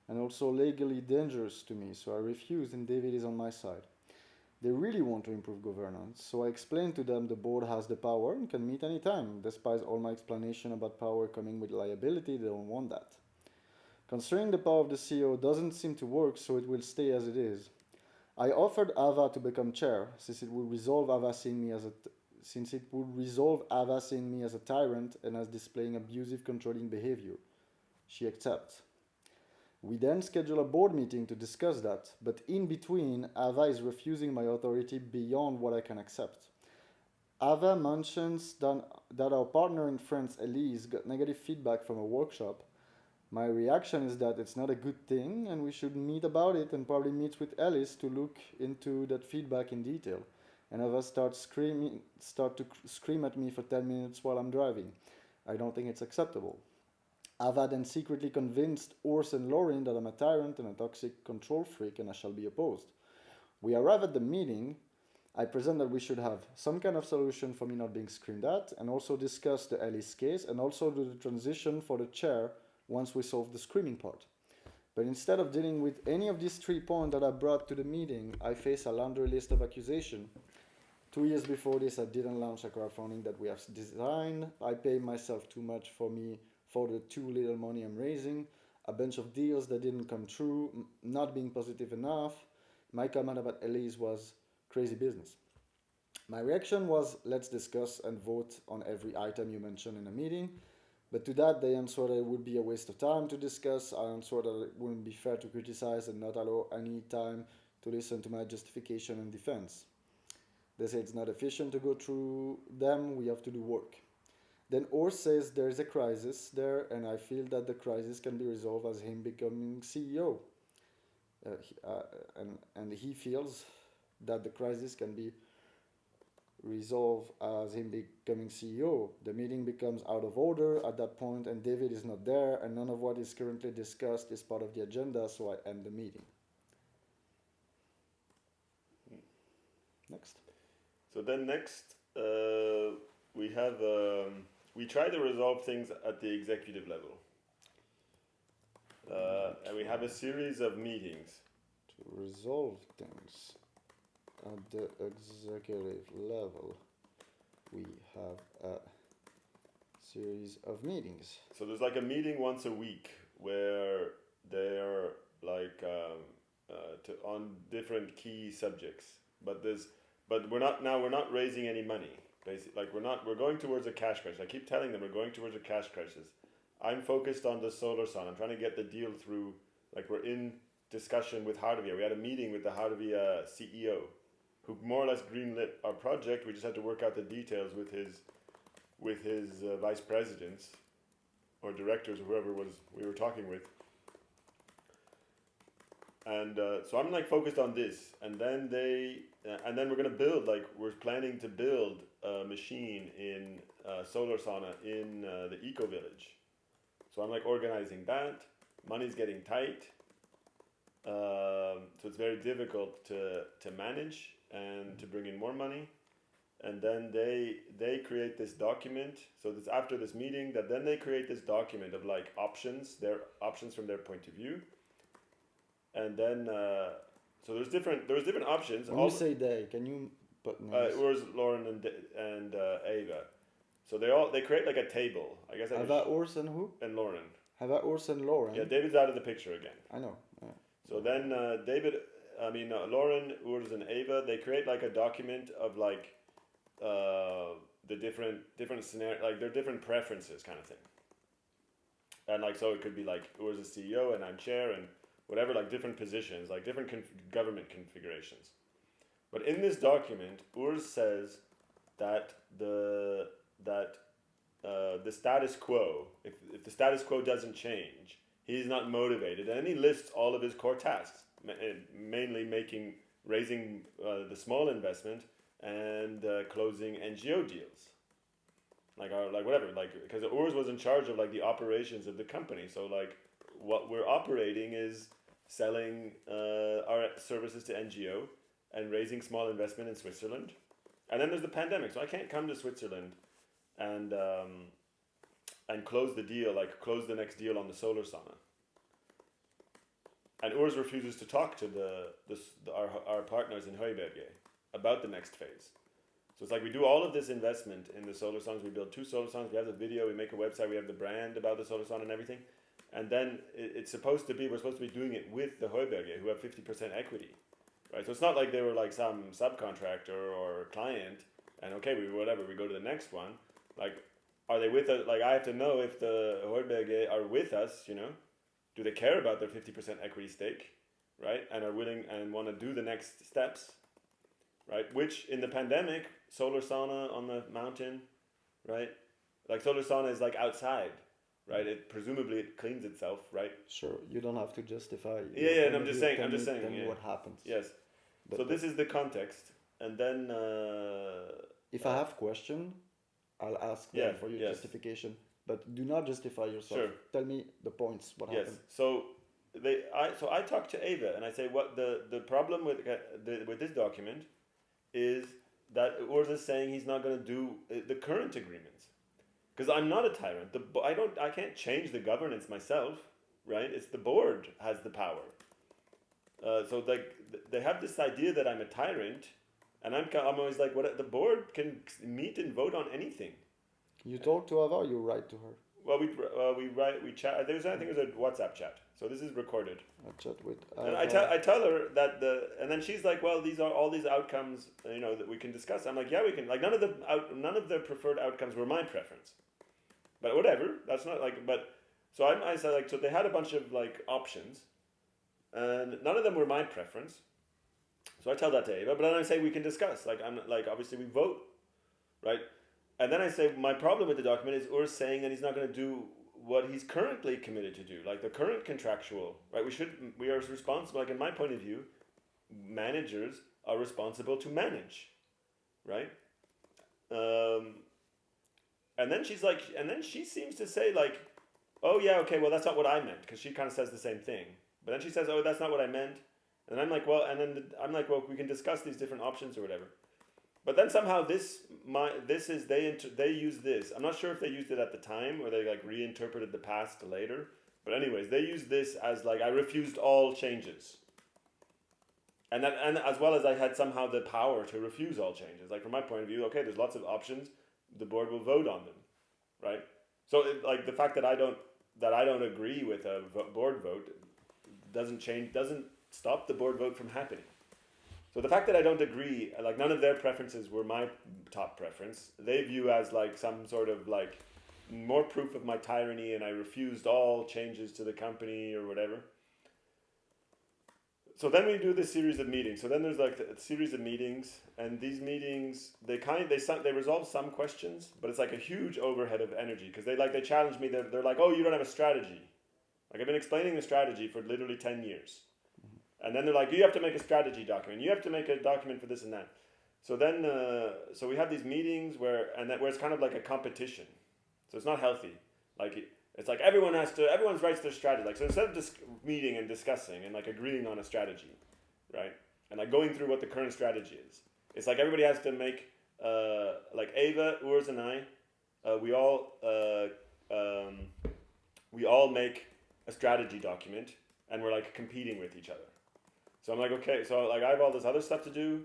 and also legally dangerous to me, so I refused and David is on my side. They really want to improve governance, so I explained to them the board has the power and can meet anytime. Despite all my explanation about power coming with liability, they don't want that. Considering the power of the CEO doesn't seem to work, so it will stay as it is. I offered Ava to become chair, since it would resolve Ava seeing me as a tyrant and as displaying abusive, controlling behavior. She accepts. We then schedule a board meeting to discuss that, but in between, Ava is refusing my authority beyond what I can accept. Ava mentions that our partner in France, Elise, got negative feedback from a workshop. My reaction is that it's not a good thing and we should meet about it and probably meet with Alice to look into that feedback in detail. And Ava starts to scream at me for 10 minutes while I'm driving. I don't think it's acceptable. Ava then secretly convinced Urs and Lauren that I'm a tyrant and a toxic control freak and I shall be opposed. We arrive at the meeting. I present that we should have some kind of solution for me not being screamed at and also discuss the Alice case and also do the transition for the chair once we solve the screaming part. But instead of dealing with any of these 3 points that I brought to the meeting, I face a laundry list of accusation. 2 years before this, I didn't launch a crowdfunding that we have designed. I pay myself too much for the too little money I'm raising, a bunch of deals that didn't come true, not being positive enough. My comment about Elise was crazy business. My reaction was, let's discuss and vote on every item you mentioned in a meeting. But to that, they answered that it would be a waste of time to discuss. I answered that it wouldn't be fair to criticize and not allow any time to listen to my justification and defense. They say it's not efficient to go through them, we have to do work. Then Urs says there is a crisis there, and I feel that the crisis can be resolved as him becoming CEO. And he feels that the crisis can be resolved as him becoming CEO. The meeting becomes out of order at that point, and David is not there, and none of what is currently discussed is part of the agenda, so I end the meeting. Next. So then next, we have we try to resolve things at the executive level, and we have a series of meetings To resolve things at the executive level, we have a series of meetings. So there's like a meeting once a week where they're like on different key subjects, but we're not raising any money. Basically, like we're going towards a cash crisis. I keep telling them we're going towards a cash crisis. I'm focused on the solar sun. I'm trying to get the deal through. Like we're in discussion with Hardovia. We had a meeting with the Hardovia CEO, who more or less greenlit our project. We just had to work out the details with his vice presidents or directors, or whoever we were talking with. And so I'm like focused on this, and then we're gonna build, like we're planning to build a machine in solar sauna in the eco village. So I'm like organizing that. Money's getting tight, so it's very difficult to manage and to bring in more money. And then they create this document. So this after this meeting, then they create this document of like options, their options from their point of view. and then so there's different options. When you say they, can you put names? Urs, Lauren, and Ava. So they create like a table. I guess. Ava, Urs, and who? And Lauren. Ava, Urs, and Lauren. Yeah, David's out of the picture again. I know. Yeah. So then Lauren, Urs, and Ava, they create like a document of like the different scenario, like their different preferences kind of thing. And like, so it could be like Urs is CEO and I'm chair and whatever, like different positions, like different government configurations. But in this document, Urs says that the status quo, if the status quo doesn't change, he's not motivated, and he lists all of his core tasks, mainly raising the small investment and closing NGO deals, like whatever, like because Urs was in charge of like the operations of the company. So like what we're operating is selling our services to NGO and raising small investment in Switzerland, and then there's the pandemic, so I can't come to Switzerland and close the deal, like close the next deal on the solar sauna. And Urs refuses to talk to our partners in Heuberge about the next phase. So it's like we do all of this investment in the solar saunas. We build 2 solar saunas. We have the video. We make a website. We have the brand about the solar sauna and everything. And then we're supposed to be doing it with the Heuberge, who have 50% equity, right? So it's not like they were like some subcontractor or client. And okay, we go to the next one. Like, are they with us? Like, I have to know if the Heuberge are with us, you know? Do they care about their 50% equity stake, right? And are willing and want to do the next steps, right? Which in the pandemic, solar sauna on the mountain, right? Like solar sauna is like outside, right? Presumably it cleans itself, right? Sure, you don't have to justify. Yeah, and I'm just saying. Tell me Yeah. what happens. Yes. But So this is the context, and then. If I have question, I'll ask them for your yes. justification. But do not justify yourself. Sure. Tell me the points. What Yes. happened? So I talk to Ava and I say what the problem with this document is that Urs is saying he's not going to do the current agreements, because I'm not a tyrant. I can't change the governance myself, right? It's the board has the power. So like they have this idea that I'm a tyrant, and I'm always like, what, the board can meet and vote on anything. You talk to Ava, or you write to her? Well, we chat. I think it was a WhatsApp chat. So this is recorded. I chat with And Ava. I tell her that and then she's like, well, these are all these outcomes, you know, that we can discuss. I'm like, yeah, we can. Like none of the preferred outcomes were my preference, but whatever. That's not like, but so I said like, so they had a bunch of like options, and none of them were my preference. So I tell that to Ava, but then I say we can discuss. Like I'm like, obviously we vote, right? And then I say my problem with the document is Urs saying that he's not going to do what he's currently committed to do, like the current contractual, right? We are responsible, like in my point of view, managers are responsible to manage, right? And then she seems to say like, oh yeah, okay, well that's not what I meant, because she kind of says the same thing. But then she says, oh, that's not what I meant. And I'm like, well, we can discuss these different options or whatever. But then somehow they use this. I'm not sure if they used it at the time or they like reinterpreted the past later. But anyways, they use this as like, I refused all changes. And as well as I had somehow the power to refuse all changes. Like from my point of view, okay, there's lots of options. The board will vote on them, right? So like the fact that I don't agree with a board vote doesn't stop the board vote from happening. So the fact that I don't agree, like none of their preferences were my top preference, they view as like some sort of like more proof of my tyranny, and I refused all changes to the company or whatever. So then we do this series of meetings. So then there's like a series of meetings, and these meetings they resolve some questions, but it's like a huge overhead of energy, because they challenge me. They're like, oh, you don't have a strategy. Like I've been explaining the strategy for literally 10 years. And then they're like, you have to make a strategy document. You have to make a document for this and that. So then, so we have these meetings where it's kind of like a competition. So it's not healthy. Like it's like everyone writes their strategy. Like so instead of meeting and discussing and like agreeing on a strategy, right? And like going through what the current strategy is. It's like everybody has to make like Ava, Urs, and I. We all make a strategy document. and we're like competing with each other. So I'm like, okay, so like I have all this other stuff to do,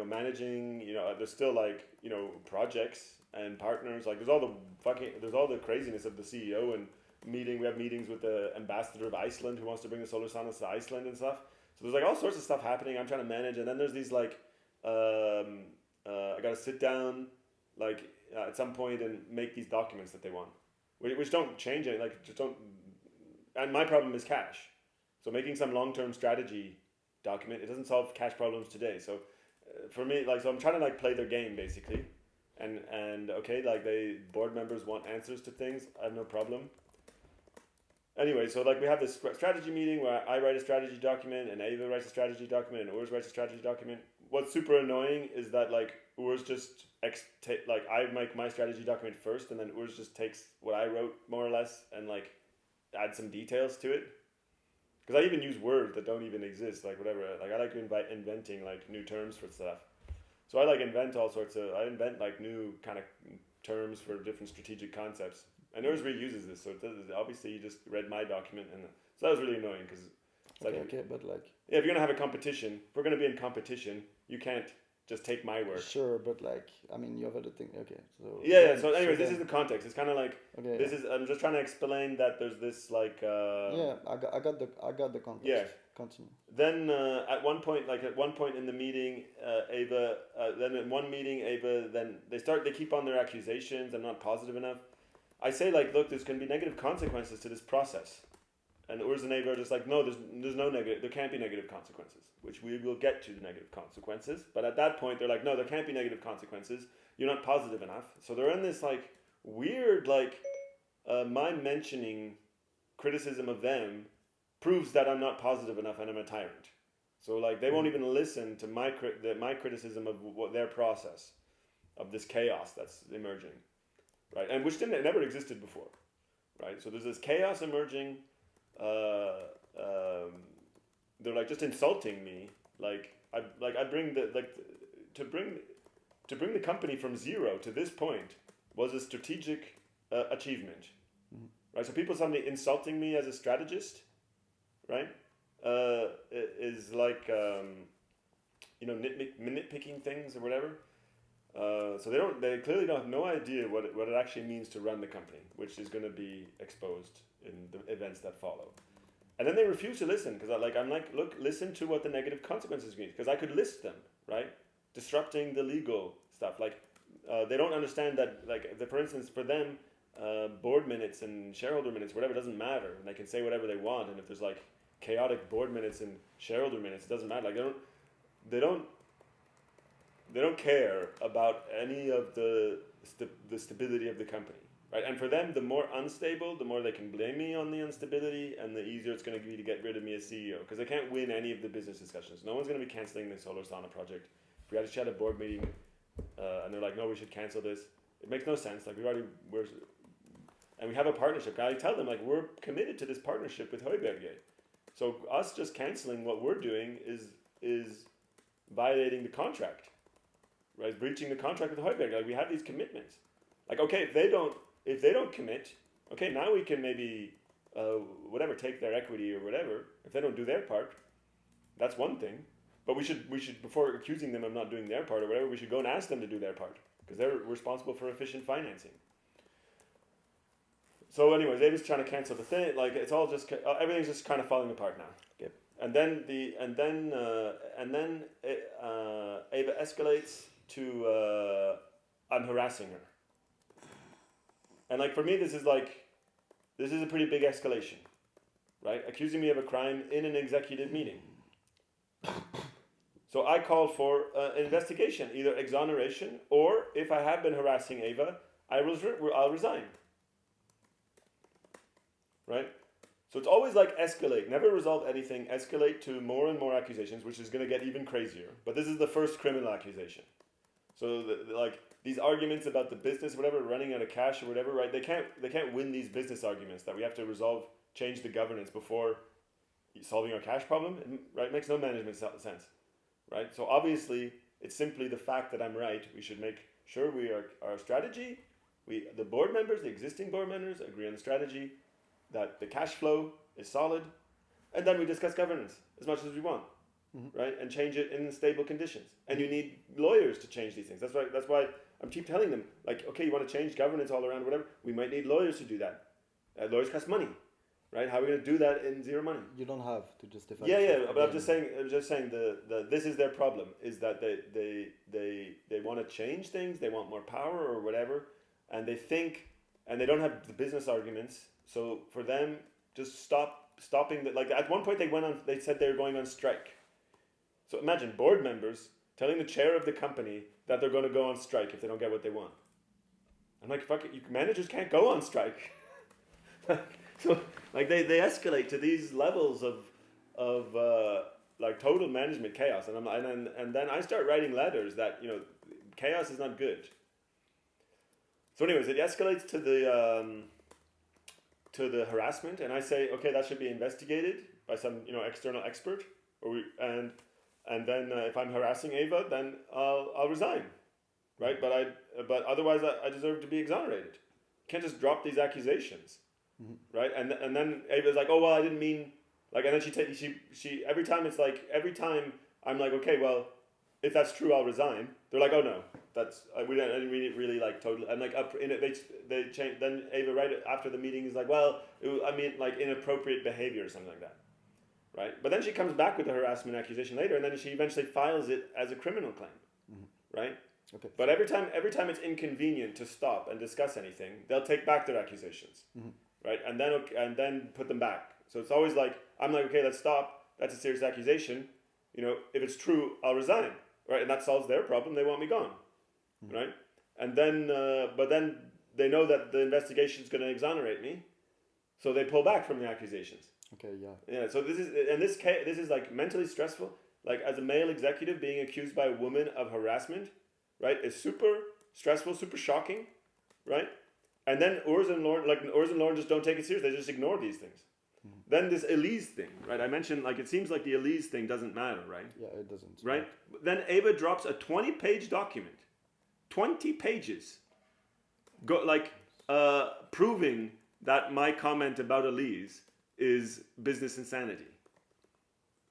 managing, there's still like, projects and partners, like there's all the craziness of the CEO and we have meetings with the ambassador of Iceland who wants to bring the solar saunas to Iceland and stuff. So there's like all sorts of stuff happening I'm trying to manage, and then there's these like, I gotta sit down like at some point and make these documents that they want, which don't change it, like just don't, and my problem is cash. So making some long-term strategy document, it doesn't solve cash problems today. So for me, like, so I'm trying to like play their game basically, and okay, like board members want answers to things, I have no problem. Anyway, so like we have this strategy meeting where I write a strategy document and Eva writes a strategy document and Urs writes a strategy document. What's super annoying is that like Urs just I make my strategy document first, and then Urs just takes what I wrote more or less and like add some details to it. Because I even use words that don't even exist, like whatever. Like I like inventing like new terms for stuff. So I like invent like new kind of terms for different strategic concepts. And Urs reuses this, so obviously he just read my document, and so that was really annoying because but like if you're gonna have a competition, if we're gonna be in competition, you can't just take my work. Sure, but like I mean, you have other thing. Okay, so yeah. So anyways, this is the context. It's kind of like is. I'm just trying to explain that there's this like. I got the context. Yeah. Continue. Then at one point in the meeting, Ava. Then in one meeting, Ava. Then they keep on their accusations. I'm not positive enough. I say like, look, there's going to be negative consequences to this process, and Urs and Ava are just like, no, there's no negative. There can't be negative consequences, which we will get to the negative consequences. But at that point, they're like, no, there can't be negative consequences. You're not positive enough. So they're in this like weird like my mentioning criticism of them proves that I'm not positive enough and I'm a tyrant. So like they won't even listen to my criticism of what their process of this chaos that's emerging. Right, and which never existed before, right? So there's this chaos emerging. They're like just insulting me. I bring to bring the company from zero to this point was a strategic achievement, right? So people suddenly insulting me as a strategist, right? Is like nitpicking things or whatever. So they clearly don't have no idea what it actually means to run the company, which is going to be exposed in the events that follow. And then they refuse to listen because I'm like, look, listen to what the negative consequences mean, because I could list them, right? Disrupting the legal stuff. They don't understand that, for instance, for them, board minutes and shareholder minutes, whatever, doesn't matter. And they can say whatever they want. And if there's like chaotic board minutes and shareholder minutes, it doesn't matter. Like they don't care about any of the stability of the company, right? And for them, the more unstable, the more they can blame me on the instability, and the easier it's going to be to get rid of me as CEO, because they can't win any of the business discussions. No one's going to be canceling the solar sauna project. If we had a board meeting, and they're like, no, we should cancel this. It makes no sense. Like and we have a partnership. I tell them like we're committed to this partnership with Heuberger. So us just canceling what we're doing is violating the contract. Right, breaching the contract with Heuberger. Like we have these commitments. Like okay, if they don't commit, okay, now we can maybe take their equity or whatever. If they don't do their part, that's one thing. But we should before accusing them of not doing their part or whatever, we should go and ask them to do their part because they're responsible for efficient financing. So, anyways, Ava's trying to cancel the thing. Like it's all just everything's just kind of falling apart now. Okay. And then Ava escalates to I'm harassing her. And like for me, this is a pretty big escalation, right? Accusing me of a crime in an executive meeting. So I call for an investigation, either exoneration or if I have been harassing Ava, I'll resign. Right? So it's always like escalate, never resolve anything, escalate to more and more accusations, which is going to get even crazier. But this is the first criminal accusation. So these arguments about the business, whatever, running out of cash or whatever, right? They can't win these business arguments that we have to resolve, change the governance before solving our cash problem. Right? It makes no management sense, right? So obviously, it's simply the fact that I'm right. We should make sure our strategy. The existing board members, agree on the strategy, that the cash flow is solid, and then we discuss governance as much as we want, Mhm. right? And change it in stable conditions. And you need lawyers to change these things. That's why I'm keep telling them, like, okay, you want to change governance all around, whatever. We might need lawyers to do that. Lawyers cost money, right? How are we going to do that in zero money? You don't have to justify. Yeah, but I'm just saying the this is their problem, is that they want to change things, they want more power or whatever, and they think, and they don't have the business arguments. So for them, just stopping the, like at one point they said they were going on strike. So imagine board members telling the chair of the company that they're going to go on strike if they don't get what they want. I'm like, fuck it, managers can't go on strike. So like they escalate to these levels of like total management chaos, and then I start writing letters that, you know, chaos is not good. So anyways, it escalates to the harassment, and I say, okay, that should be investigated by some, you know, external expert, and then if I'm harassing Ava, then I'll resign, right? But otherwise I deserve to be exonerated. Can't just drop these accusations. Mm-hmm. Right, and then Ava's like, oh well, I didn't mean, like, and then she every time I'm like, okay, well, if that's true, I'll resign. They're like, oh no, that's we didn't really like totally. And like up in it, they change. Then Ava right after the meeting is like, well, I mean like inappropriate behavior or something like that, right? But then she comes back with the harassment accusation later, and then she eventually files it as a criminal claim, mm-hmm. right? Okay. But every time it's inconvenient to stop and discuss anything, they'll take back their accusations. Mm-hmm. Right, and then put them back. So it's always like, I'm like, okay, let's stop. That's a serious accusation. You know, if it's true, I'll resign. Right, and that solves their problem. They want me gone. Mm-hmm. Right, and then but then they know that the investigation is going to exonerate me, so they pull back from the accusations. Okay, yeah. Yeah. So this is like mentally stressful. Like as a male executive being accused by a woman of harassment, right, is super stressful, super shocking, right. And then Urs and Lauren just don't take it serious. They just ignore these things. Mm-hmm. Then this Elise thing, right? I mentioned, like, it seems like the Elise thing doesn't matter, right? Yeah, it doesn't. Right? Then Ava drops a 20-page document. 20 pages. Proving that my comment about Elise is business insanity.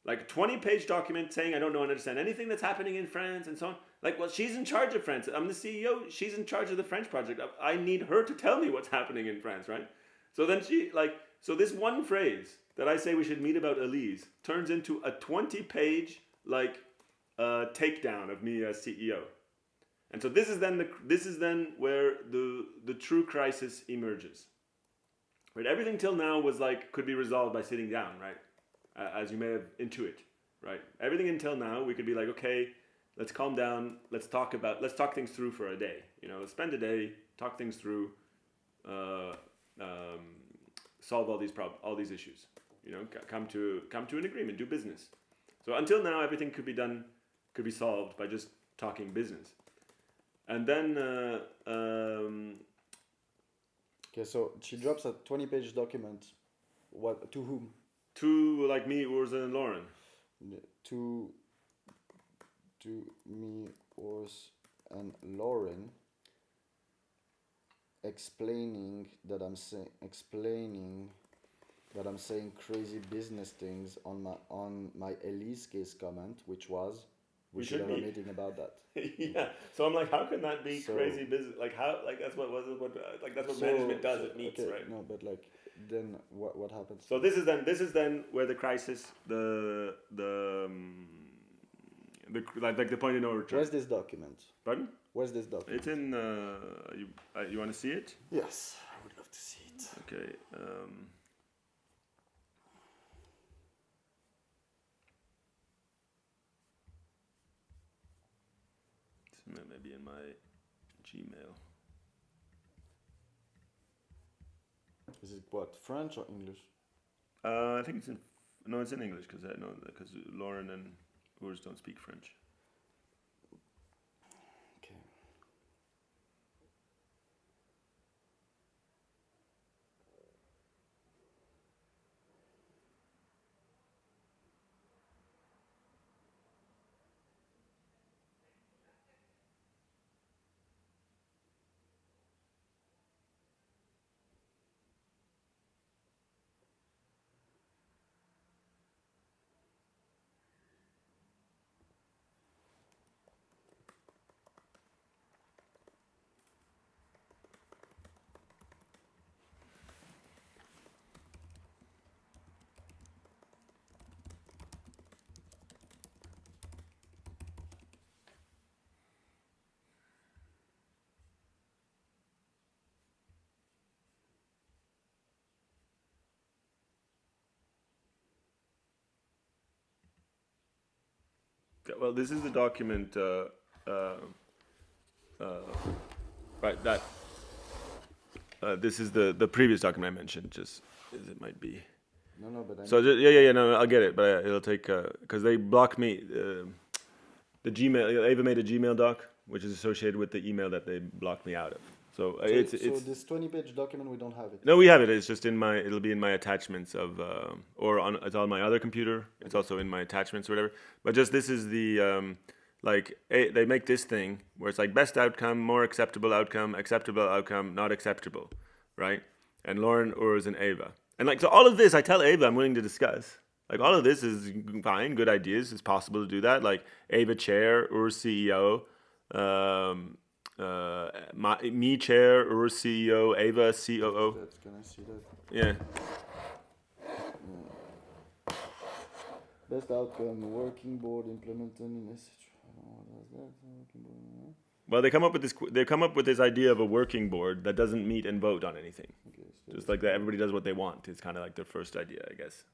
Like, 20-page document saying I don't know and understand anything that's happening in France and so on. Like, well, she's in charge of France. I'm the CEO. She's in charge of the French project. I need her to tell me what's happening in France, right? So then so this one phrase that I say we should meet about Elise turns into a 20-page, takedown of me as CEO. And so this is then where the true crisis emerges. Right? Everything till now was could be resolved by sitting down, right? As you may have intuit, right? Everything until now, we could be like, okay, let's calm down. Let's talk things through for a day. You know, let's spend a day, talk things through, solve all these issues. You know, come to an agreement, do business. So until now, everything could be solved by just talking business. And then, okay, so she drops a 20-page document. What to whom? To me, Urs and Lauren. To me, Urs and Lauren, explaining that I'm saying crazy business things on my Elise case comment, which was we should have a meeting about that. Yeah. So I'm like, how can that be crazy business? That's what management does at meets, okay, right? No, but then what happens? So this is then where the crisis, the point of no return. Where's this document? Pardon? Where's this document? It's in. You want to see it? Yes, I would love to see it. Okay. Maybe in my Gmail. Is it what, French or English? I think it's in English because Lauren and Urs don't speak French. Okay. Well, this is the document. Right. That. This is the previous document I mentioned. Just as it might be. No, but So yeah. No, I'll get it, but it'll take because they blocked me. The Gmail. Ava made a Gmail doc, which is associated with the email that they blocked me out of. So it's this 20-page document, we don't have it. no, we have it. It's just in my. It'll be in my attachments of, or on. It's on my other computer. It's also in my attachments or whatever. But just this is the they make this thing where it's like best outcome, more acceptable outcome, not acceptable, right? And Lauren, Urs, and Ava, and like so all of this, I tell Ava I'm willing to discuss. Like all of this is fine, good ideas. It's possible to do that. Like Ava chair, Urs CEO. Me chair, Urs CEO, Ava COO. Can I see that? Yeah. Best outcome, working board implemented in message. I don't know what is that. Working board. Well, they come up with this. They come up with this idea of a working board that doesn't meet and vote on anything. Okay, Just like that, everybody does what they want. It's kind of like their first idea, I guess.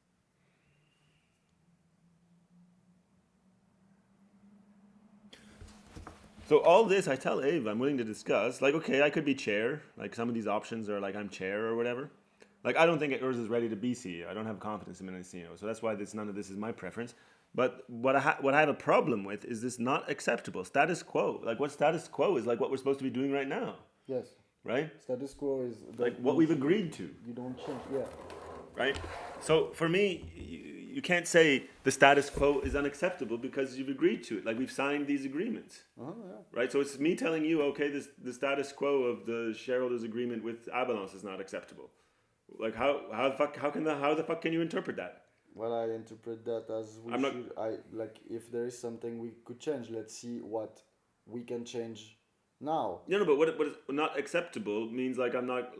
So all this, I tell Ava, I'm willing to discuss. Like, okay, I could be chair. Like some of these options are like I'm chair or whatever. Like I don't think Urs is ready to be CEO. I don't have confidence in him as CEO. So that's why none of this is my preference. But what I have a problem with is this not acceptable status quo. Like what status quo is like what we're supposed to be doing right now, Yes, right? status quo is Like what we've agreed to, You don't change. Yeah. right? So for me, you can't say the status quo is unacceptable because you've agreed to it. Like we've signed these agreements, Yeah. right? So it's me telling you, okay, the status quo of the shareholders agreement with Abalance is not acceptable. Like how the fuck can you interpret that? Well, I interpret that as we I'm not- should. I like if there is something we could change. Let's see what we can change now. No, but what is not acceptable means like I'm not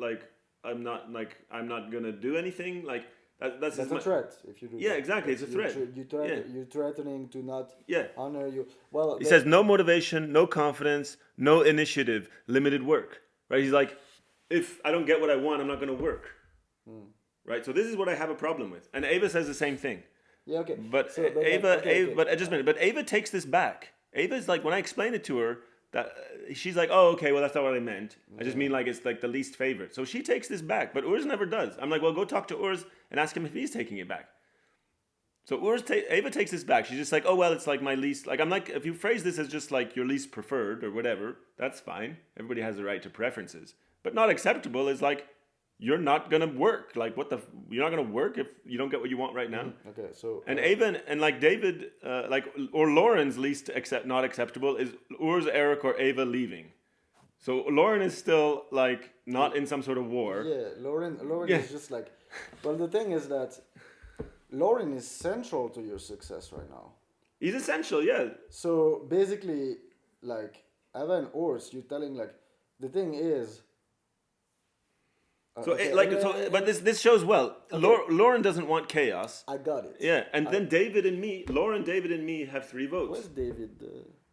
gonna do anything. Like that's That's a threat if you do. Yeah, that. exactly, it's a threat. You're threatening to not Yeah. honor you. Well, He says no motivation, no confidence, no initiative, limited work. Right? He's like, if I don't get what I want, I'm not gonna work. Right? So this is what I have a problem with. And Ava says the same thing. Yeah. Okay. But Ava. But just a minute. But Ava takes this back. Ava's like when I explain it to her that she's like, oh, okay, well that's not what I meant. I just mean like it's like the least favorite. So she takes this back, but Urs never does. I'm like, well, go talk to Urs and ask him if he's taking it back. So Ava takes this back. She's just like, oh well, it's like my least. Like I'm like, if you phrase this as just like your least preferred or whatever, that's fine. Everybody has the right to preferences. But not acceptable is like, you're not gonna work. Like what you're not gonna work if you don't get what you want right now. Okay. So. And Ava and like David, or Lauren's least not acceptable is Urs, Eric, or Ava leaving. So Lauren is still like not in some sort of war. Yeah, Lauren Yeah. is just like. Well, the thing is that Lauren is central to your success right now. He's essential, yeah. So basically, like Ava and Urs, you're telling like the thing is. But this shows well. Okay. Lauren doesn't want chaos. I got it. Yeah, and then Lauren, David, and me have 3 votes. Where's David?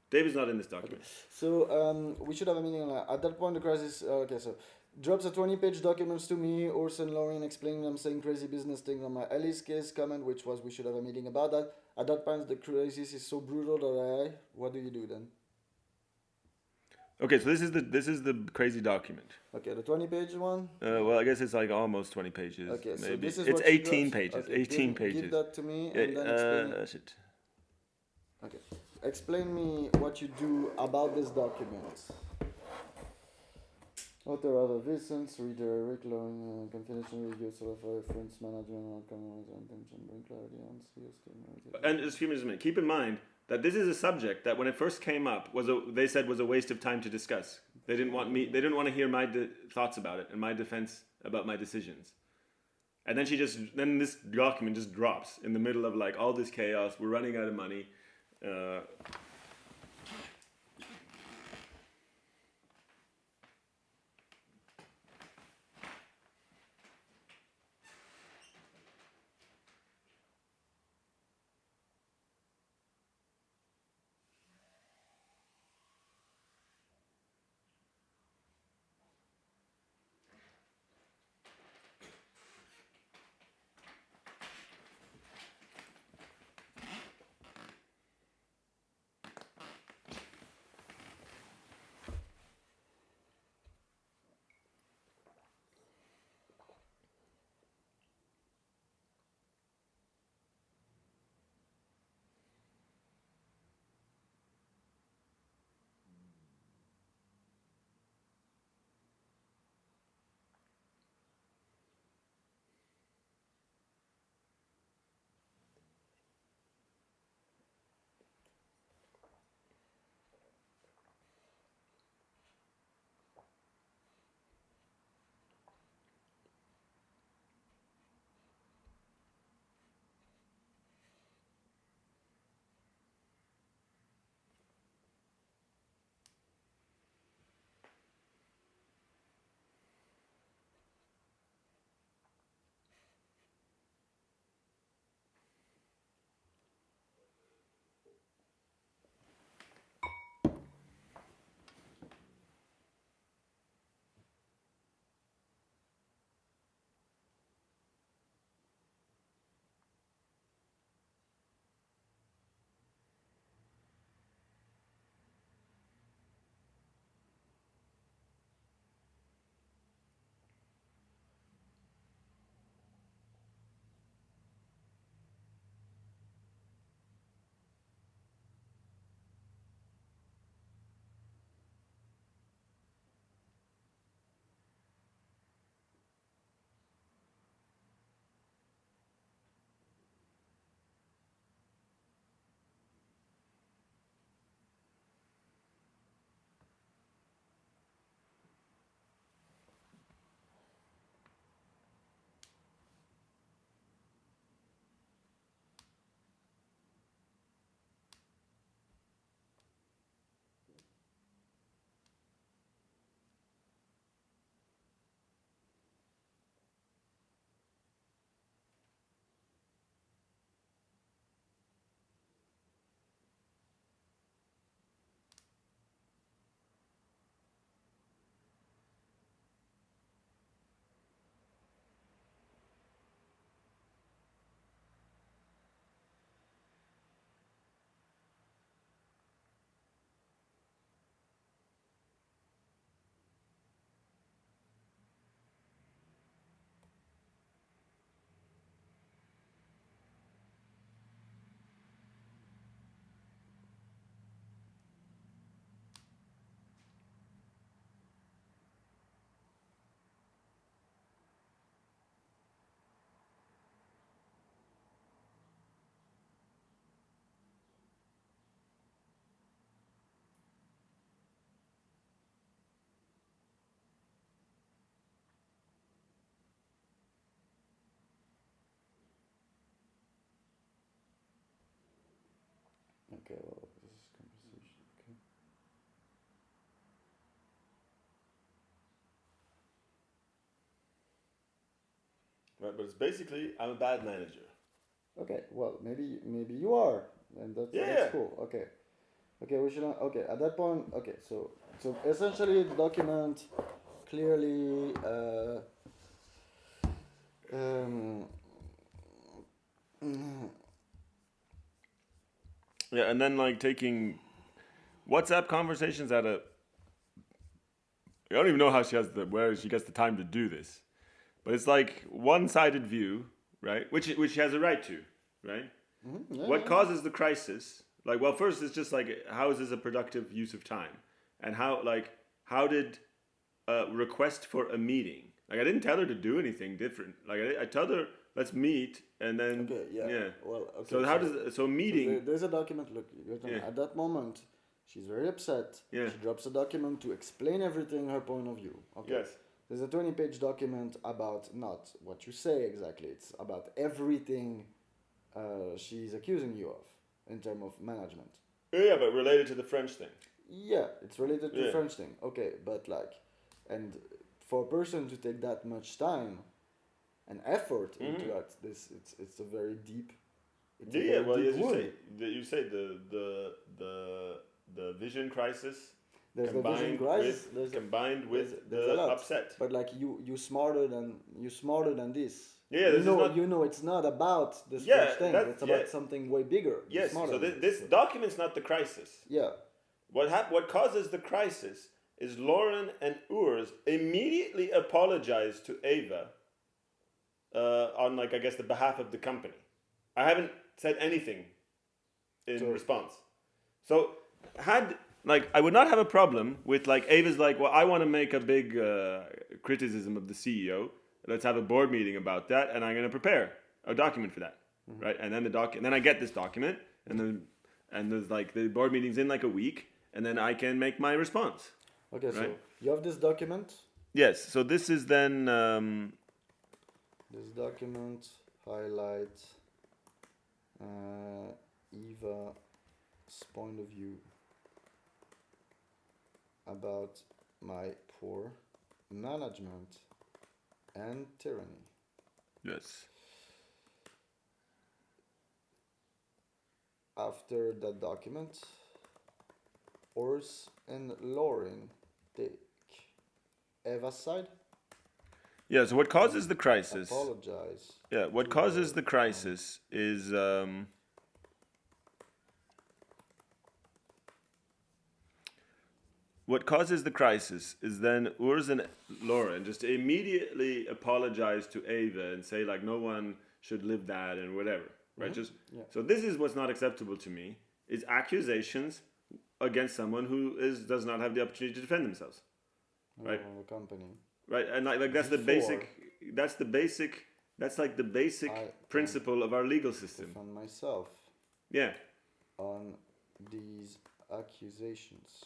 David's not in this document. So we should have a meeting. At that point, the crisis. Okay, so drops a 20-page documents to me. Urs and Lauren explaining I'm saying crazy business things on my Ellis case comment, which was we should have a meeting about that. At that point, the crisis is so brutal that what do you do then? Okay, so this is the crazy document. Okay, the 20-page one. Well, I guess it's like almost 20 pages. Okay, so maybe. this is It's what she 18 drops. pages. Okay, 18 pages. Give that to me and then explain it. Shit. Okay, explain me what you do about this document. Author of a Vicens, reader Eric Lauren, confidential review, sort of reference manager, and outcome intention, bring clarity on serious statement. And just a minute. Keep in mind that this is a subject that when it first came up they said was a waste of time to discuss. They didn't want me. They didn't want to hear my thoughts about it and my defense about my decisions. And then this document just drops in the middle of like all this chaos. We're running out of money. Right, but it's basically I'm a bad manager. Okay, well, maybe you are, and that's cool. Okay, we should. Okay, at that point, okay, so essentially the document clearly um, Yeah, and then like taking WhatsApp conversations at a. I don't even know how where she gets the time to do this, but it's like one-sided view, right? Which she has a right to, right? What causes the crisis? Like, well, first it's just like how is this a productive use of time, and how did request for a meeting? Like, I didn't tell her to do anything different. Like, I told her let's meet, and then okay, yeah. Well, okay. So how does meeting? So there's a document. Look, Yeah. at that moment, she's very upset. Yeah. She drops a document to explain everything, her point of view. Okay. Yes. There's a 20-page document about not what you say exactly. It's about everything she's accusing you of in terms of management. Yeah, but related to the French thing. Yeah, it's related to the Yeah. French thing. Okay, but like, and for a person to take that much time and effort into that, it's a very deep. It's a Yeah, very well, deep as you wound. say, the vision crisis There's the vision crisis. combined with there's a the lot. upset. But like you smarter than this. Yeah, this is not. You know, it's not about this Yeah, first thing. that- It's about yeah. something way bigger. You're Yes, smarter so than this document's not the crisis. Yeah. What causes the crisis is Lauren and Urs immediately apologize to Ava on, like, I guess, the behalf of the company. I haven't said anything in response. So I would not have a problem with, like, Ava's like, well, I want to make a big criticism of the CEO. Let's have a board meeting about that, and I'm going to prepare a document for that, right? And then then I get this document, and there's like the board meeting's in like a week, and then I can make my response. Okay, so Right. you have this document. Yes. So this is then. This document highlight Eva's point of view about my poor management and tyranny. Yes. After that document, Urs and Lauren take Eva's side. Yeah. So what causes the crisis? Apologize. Yeah. What causes the crisis is. What causes the crisis is then Urs and Lauren just immediately apologize to Ava and say, like, no one should live that and whatever, right? So this is what's not acceptable to me, is accusations against someone who does not have the opportunity to defend themselves, right? The company. Right, and like that's the basic principle of our legal system. Defend myself Yeah. on these accusations.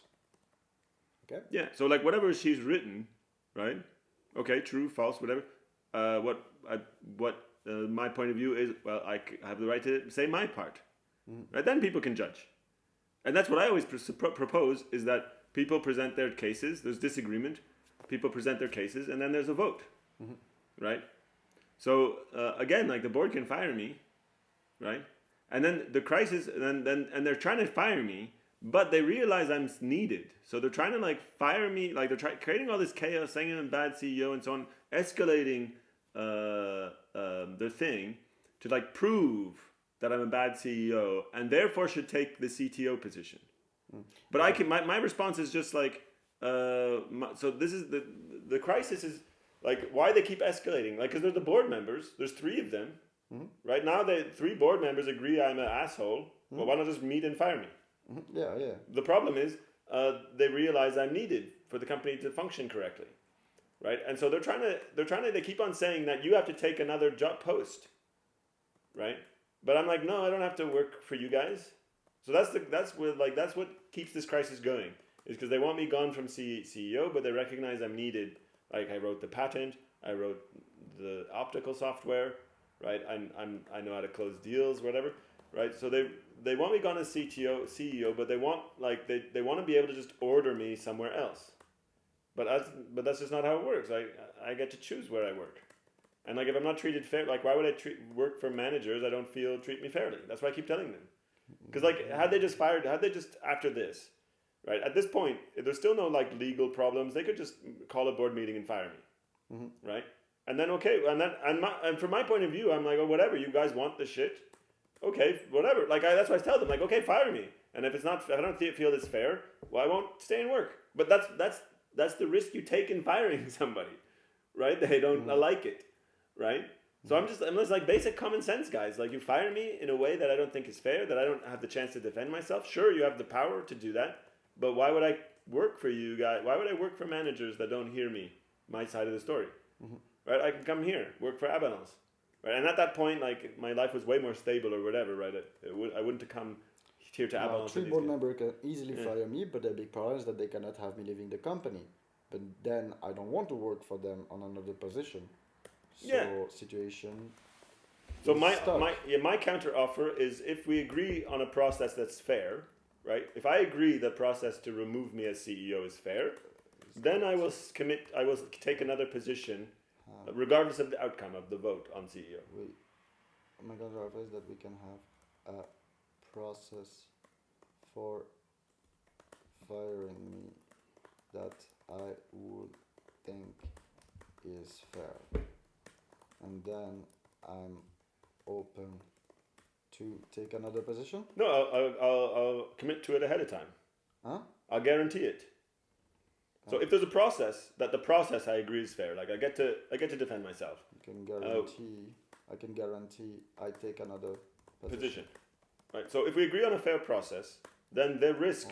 Okay. Yeah, so like whatever she's written, right? Okay, true, false, whatever. My point of view is, well, I have the right to say my part, right? Then people can judge, and that's what I always propose: is that people present their cases. There's disagreement. People present their cases, and then there's a vote, right? So again, like the board can fire me, right? And then the crisis, and they're trying to fire me. But they realize I'm needed. So they're trying to like fire me, like they're creating all this chaos, saying I'm a bad CEO and so on, escalating the thing to like prove that I'm a bad CEO and therefore should take the CTO position. But I can, my response is just like, so this is the crisis is like why they keep escalating. Like, because they're the board members, there's 3 of them. Right now, 3 board members agree I'm an asshole. Well, why not just meet and fire me? Yeah. The problem is they realize I'm needed for the company to function correctly, right? And so they keep on saying that you have to take another job post, right? But I'm like, no, I don't have to work for you guys. So that's what keeps this crisis going, is because they want me gone from CEO, but they recognize I'm needed. Like I wrote the patent, I wrote the optical software, right? I know how to close deals, whatever. Right, so they want me gone as CEO, but they want they want to be able to just order me somewhere else. But that's just not how it works. I get to choose where I work, And like if I'm not treated fair, like why would I work for managers I don't feel treat me fairly? That's what I keep telling them. Because like had they just after this, right? At this point, there's still no like legal problems. They could just call a board meeting and fire me, right? And then okay, and from my point of view, I'm like, oh whatever, you guys want the shit, okay, whatever. Like that's why I tell them, like, okay, fire me. And if I don't feel it's fair, well, I won't stay and work. But that's the risk you take in firing somebody, right? They don't like it, right? So I'm just like basic common sense, guys. Like you fire me in a way that I don't think is fair, that I don't have the chance to defend myself. Sure, you have the power to do that, but why would I work for you guys? Why would I work for managers that don't hear me, my side of the story? Right? I can come here, work for Abanos, right? And at that point, like my life was way more stable or whatever, right? I wouldn't have come here to Abanos. Three board members can easily fire me, but the big problem is that they cannot have me leaving the company. But then I don't want to work for them on another position. So situation. So my counter offer is if we agree on a process that's fair, right? If I agree the process to remove me as CEO is fair, then I will take another position, regardless of the outcome of the vote on CEO. My counter offer is that we can have a process for firing me that I would think is fair. And then I'm open to take another position? No, I'll commit to it ahead of time. Huh? I'll guarantee it. So if there's a process, the process I agree is fair. Like I get to defend myself. I can guarantee I take another position. Right. So if we agree on a fair process, then the risk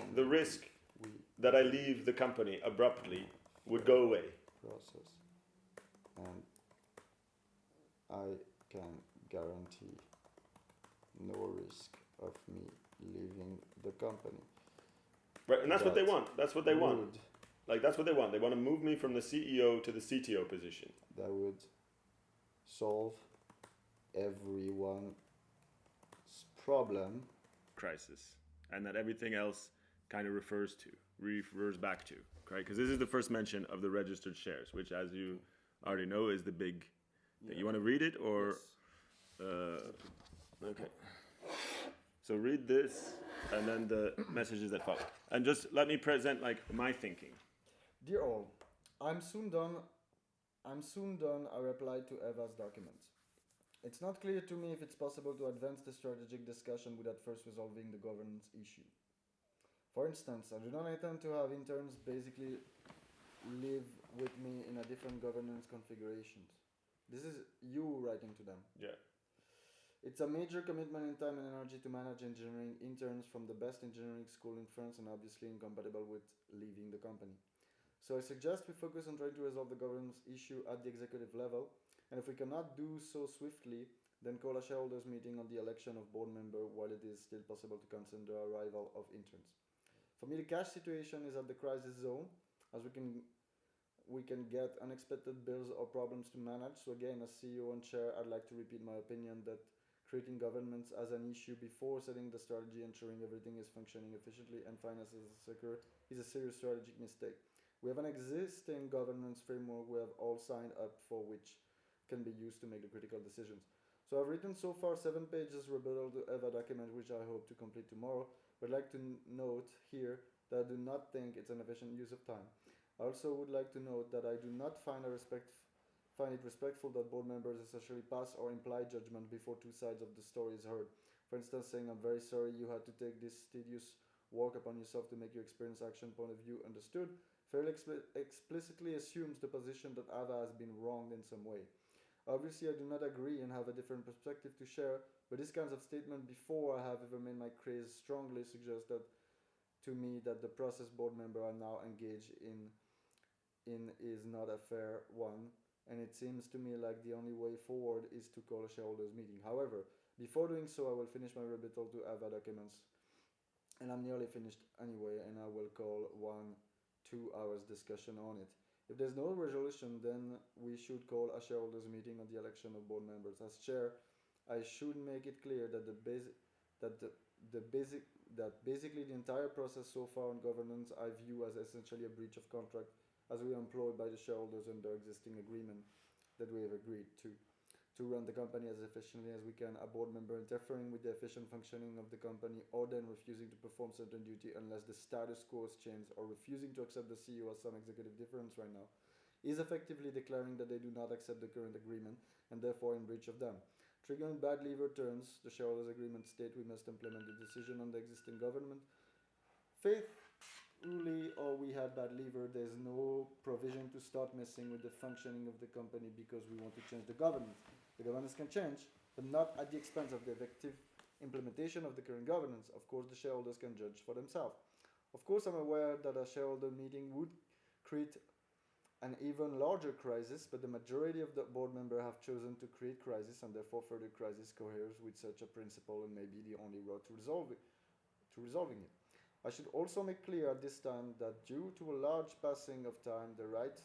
that I leave the company abruptly would go away. Process. And I can guarantee no risk of me leaving the company. Right, and that's what they want. That's what they want. Like that's what they want. They want to move me from the CEO to the CTO position. That would solve everyone's problem. Crisis. And that everything else kind of refers back to. Right? Because this is the first mention of the registered shares, which as you already know is the big thing. You want to read it or... Yes. Okay. So read this and then the messages that follow. And just let me present like my thinking. Dear all, I'm soon done. I replied to Eva's document. It's not clear to me if it's possible to advance the strategic discussion without first resolving the governance issue. For instance, I do not intend to have interns basically live with me in a different governance configurations. This is you writing to them. Yeah. It's a major commitment in time and energy to manage engineering interns from the best engineering school in France and obviously incompatible with leaving the company. So I suggest we focus on trying to resolve the governance issue at the executive level, and if we cannot do so swiftly, then call a shareholders meeting on the election of board member while it is still possible to consider the arrival of interns. For me, the cash situation is at the crisis zone, as we can get unexpected bills or problems to manage. So again, as CEO and chair, I'd like to repeat my opinion that creating governance as an issue before setting the strategy, ensuring everything is functioning efficiently and finances are secure, is a serious strategic mistake. We have an existing governance framework we have all signed up for, which can be used to make the critical decisions. So I've written so far 7 pages rebuttal to EVA document, which I hope to complete tomorrow. But I'd like to note here that I do not think it's an efficient use of time. I also would like to note that I do not find it respectful that board members essentially pass or imply judgment before two sides of the story is heard. For instance, saying, I'm very sorry you had to take this tedious work upon yourself to make your experience action point of view understood, fairly explicitly assumes the position that Ava has been wronged in some way. Obviously, I do not agree and have a different perspective to share, but this kind of statement before I have ever made my case strongly suggests that to me that the process board member are now engaged in is not a fair one, and it seems to me like the only way forward is to call a shareholders meeting. However, before doing so, I will finish my rebuttal to AVA documents, and I'm nearly finished anyway, and I will call 1-2 hours discussion on it. If there's no resolution, then we should call a shareholders meeting on the election of board members. As chair, I should make it clear that basically the entire process so far on governance I view as essentially a breach of contract, as we are employed by the shareholders under existing agreement. that we have agreed to run the company as efficiently as we can, a board member interfering with the efficient functioning of the company or then refusing to perform certain duty unless the status quo is changed or refusing to accept the CEO as some executive difference right now is effectively declaring that they do not accept the current agreement and therefore in breach of them. Triggering bad lever terms, the shareholders agreement state we must implement the decision on the existing government. Faithfully or we had bad lever, there's no provision to start messing with the functioning of the company because we want to change the governance. The governance can change, but not at the expense of the effective implementation of the current governance. Of course, the shareholders can judge for themselves. Of course, I'm aware that a shareholder meeting would create an even larger crisis, but the majority of the board members have chosen to create crisis and therefore further crisis coheres with such a principle and may be the only road to resolving it. I should also make clear at this time that due to a large passing of time, the right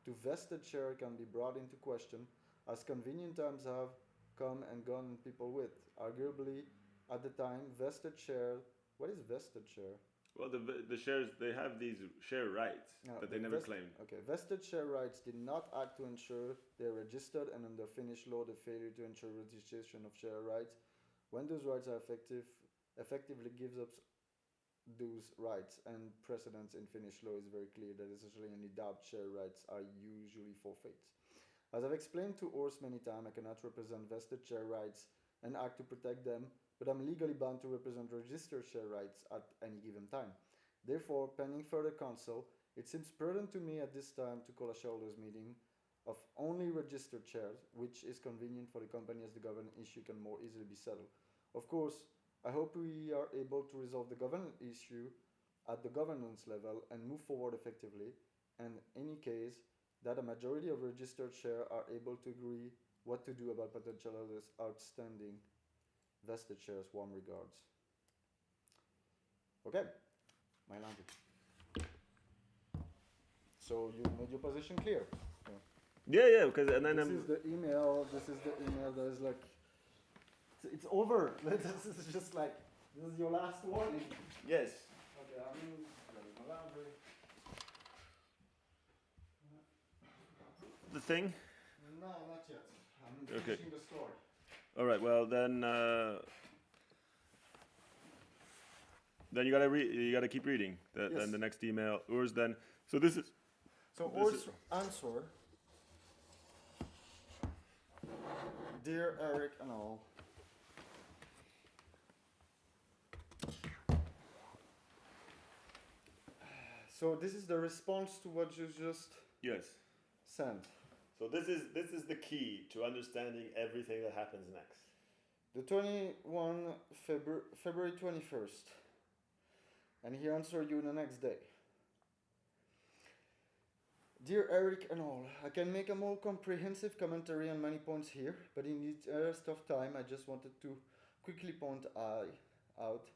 to vested share can be brought into question as convenient times have come and gone and people with. Arguably, at the time, vested share, what is vested share? Well, the shares, they have these share rights that they never claimed. Okay, vested share rights did not act to ensure they're registered, and under Finnish law, the failure to ensure registration of share rights, when those rights are effectively gives up those rights, and precedents in Finnish law is very clear that essentially any doubt share rights are usually forfeits. As I've explained to Urs many times, I cannot represent vested share rights and act to protect them, but I'm legally bound to represent registered share rights at any given time. Therefore, pending further counsel, it seems prudent to me at this time to call a shareholders meeting of only registered shares, which is convenient for the company as the governance issue can more easily be settled. Of course, I hope we are able to resolve the governance issue at the governance level and move forward effectively, and in any case, that a majority of registered shares are able to agree what to do about potential others outstanding vested shares. Warm regards. Okay, my language. So you made your position clear. Yeah, because and then this is the email. This is the email that is like, it's over. This is just like, this is your last warning. yes. Okay, I'm in my laundry. The thing. No, not yet. I'm Okay. finishing the story. All right. Well, then you gotta read. You gotta keep reading. Yes. Then the next email, Urs. Then so this is. So This Urs answer. Dear Eric and all. So this is the response to what you just Yes. sent. So this is the key to understanding everything that happens next. The 21 February 21st. And he answered you the next day. Dear Eric and all, I can make a more comprehensive commentary on many points here, but in the interest of time, I just wanted to quickly point out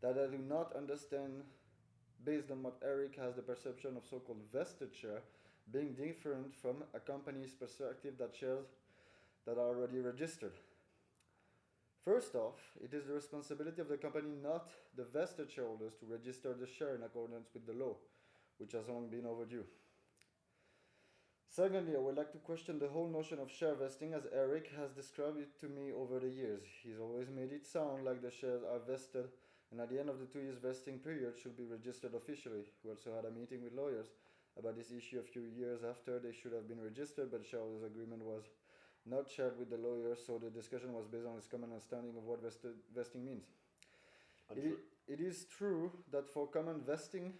that I do not understand, based on what Eric has the perception of so-called vested share, being different from a company's perspective that shares that are already registered. First off, it is the responsibility of the company, not the vested shareholders, to register the share in accordance with the law, which has long been overdue. Secondly, I would like to question the whole notion of share vesting as Eric has described it to me over the years. He's always made it sound like the shares are vested and at the end of the 2 years vesting period should be registered officially. We also had a meeting with lawyers about this issue a few years after they should have been registered, but shareholders' agreement was not shared with the lawyers, so the discussion was based on his common understanding of what vesting means. It is true that for common vesting,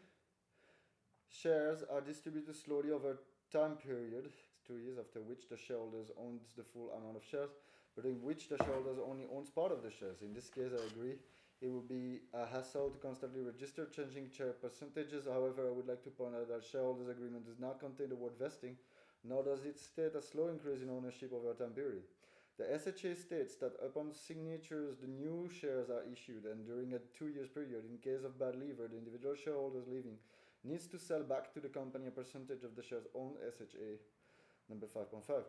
shares are distributed slowly over time period, 2 years, after which the shareholders owns the full amount of shares, but in which the shareholders only owns part of the shares. In this case, I agree. It would be a hassle to constantly register changing share percentages. However, I would like to point out that shareholders' agreement does not contain the word vesting, nor does it state a slow increase in ownership over a time period. The SHA states that upon signatures, the new shares are issued, and during a 2 years period, in case of bad lever, the individual shareholders leaving needs to sell back to the company a percentage of the shares owned, SHA number 5.5.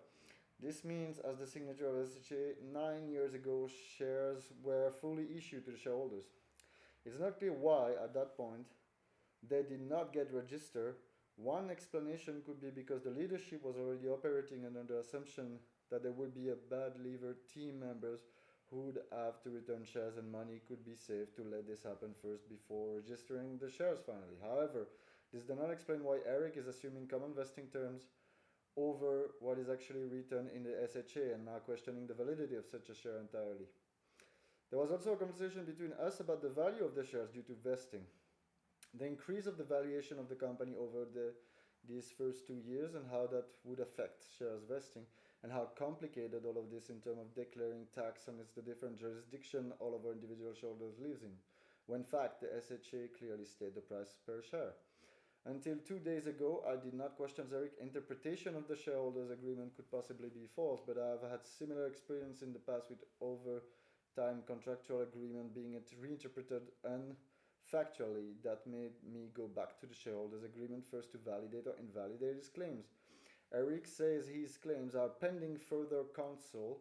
This means, as the signature of SHA 9 years ago, shares were fully issued to the shareholders. It's not clear why, at that point, they did not get registered, One explanation could be because the leadership was already operating under the assumption that there would be a bad liver team members who would have to return shares and money could be saved to let this happen first before registering the shares finally. However, this does not explain why Eric is assuming common vesting terms over what is actually written in the SHA and now questioning the validity of such a share entirely. There was also a conversation between us about the value of the shares due to vesting. The increase of the valuation of the company over these first 2 years and how that would affect shares vesting and how complicated all of this in terms of declaring tax on the different jurisdiction all of our individual shareholders lives in, when in fact the SHA clearly state the price per share. Until 2 days ago, I did not question Eric's interpretation of the shareholders agreement could possibly be false, but I have had similar experience in the past with overtime contractual agreement being reinterpreted factually. That made me go back to the shareholders agreement first to validate or invalidate his claims. Eric says his claims are pending further counsel,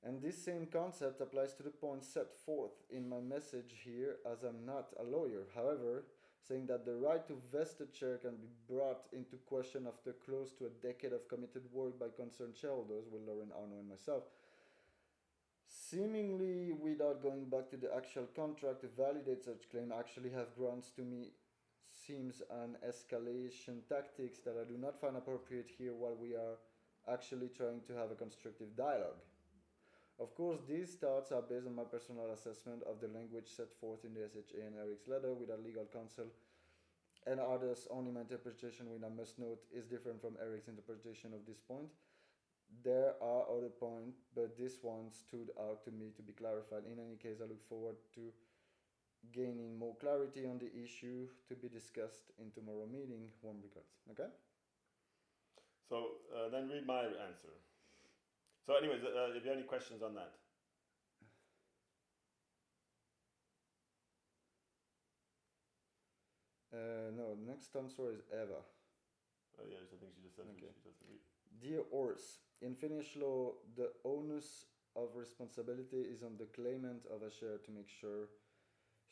and this same concept applies to the points set forth in my message here, as I'm not a lawyer. However, saying that the right to vested share can be brought into question after close to a decade of committed work by concerned shareholders, with Lauren, Arno, and myself, seemingly without going back to the actual contract to validate such claim, actually have grounds to me seems an escalation tactics that I do not find appropriate here while we are actually trying to have a constructive dialogue. Of course, these thoughts are based on my personal assessment of the language set forth in the SHA and Eric's letter without legal counsel, and others only my interpretation, which I must note is different from Eric's interpretation of this point. There are other points, but this one stood out to me to be clarified. In any case, I look forward to gaining more clarity on the issue to be discussed in tomorrow meeting. Warm regards. Okay? So then read my answer. So anyways, if you have any questions on that. No, next answer is Eva. Oh yeah, I think she just said Okay. she doesn't read. Dear Ors, in Finnish law, the onus of responsibility is on the claimant of a share to make sure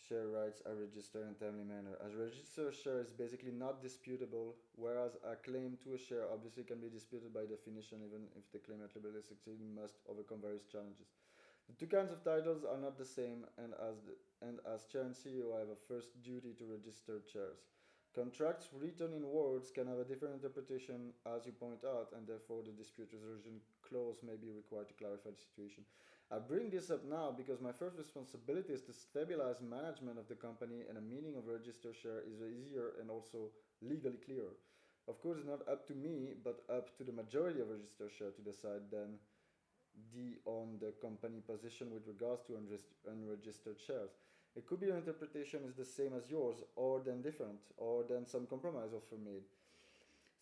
share rights are registered in a timely manner. As registered share is basically not disputable, whereas a claim to a share obviously can be disputed by definition, even if the claimant legally succeeding must overcome various challenges. The two kinds of titles are not the same, and as chair and CEO, I have a first duty to register shares. Contracts written in words can have a different interpretation, as you point out, and therefore the dispute resolution clause may be required to clarify the situation. I bring this up now because my first responsibility is to stabilize management of the company, and a meaning of registered share is easier and also legally clearer. Of course, it's not up to me, but up to the majority of registered share to decide then on the company position with regards to unregistered shares. It could be your interpretation is the same as yours, or then different, or then some compromise offer made,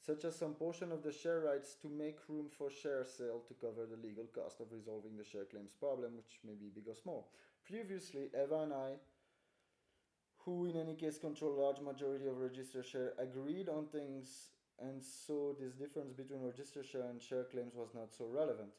such as some portion of the share rights to make room for share sale to cover the legal cost of resolving the share claims problem, which may be big or small. Previously, Eva and I, who in any case control a large majority of registered share, agreed on things, and so this difference between registered share and share claims was not so relevant.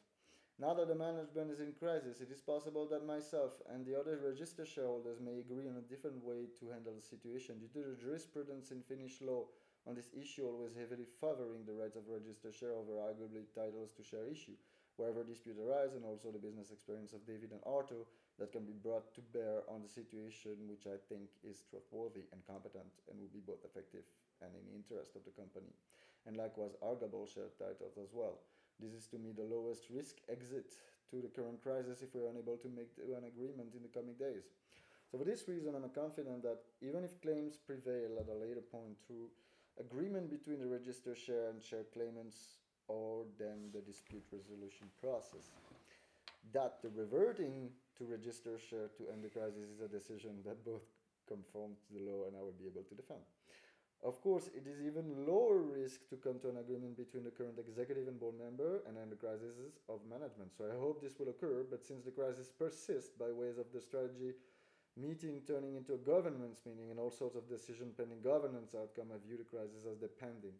Now that the management is in crisis, it is possible that myself and the other registered shareholders may agree on a different way to handle the situation due to the jurisprudence in Finnish law on this issue always heavily favoring the rights of registered share over arguably titles to share issue, wherever dispute arise, and also the business experience of David and Arto that can be brought to bear on the situation, which I think is trustworthy and competent and will be both effective and in the interest of the company, and likewise arguable share titles as well. This is to me the lowest risk exit to the current crisis if we are unable to make an agreement in the coming days. So for this reason, I'm confident that even if claims prevail at a later point through agreement between the registered share and share claimants or then the dispute resolution process, that the reverting to registered share to end the crisis is a decision that both conform to the law and I will be able to defend. Of course, it is even lower risk to come to an agreement between the current executive and board member and end the crisis of management. So I hope this will occur, but since the crisis persists by ways of the strategy meeting turning into a governance meeting and all sorts of decision pending governance outcome, I view the crisis as depending.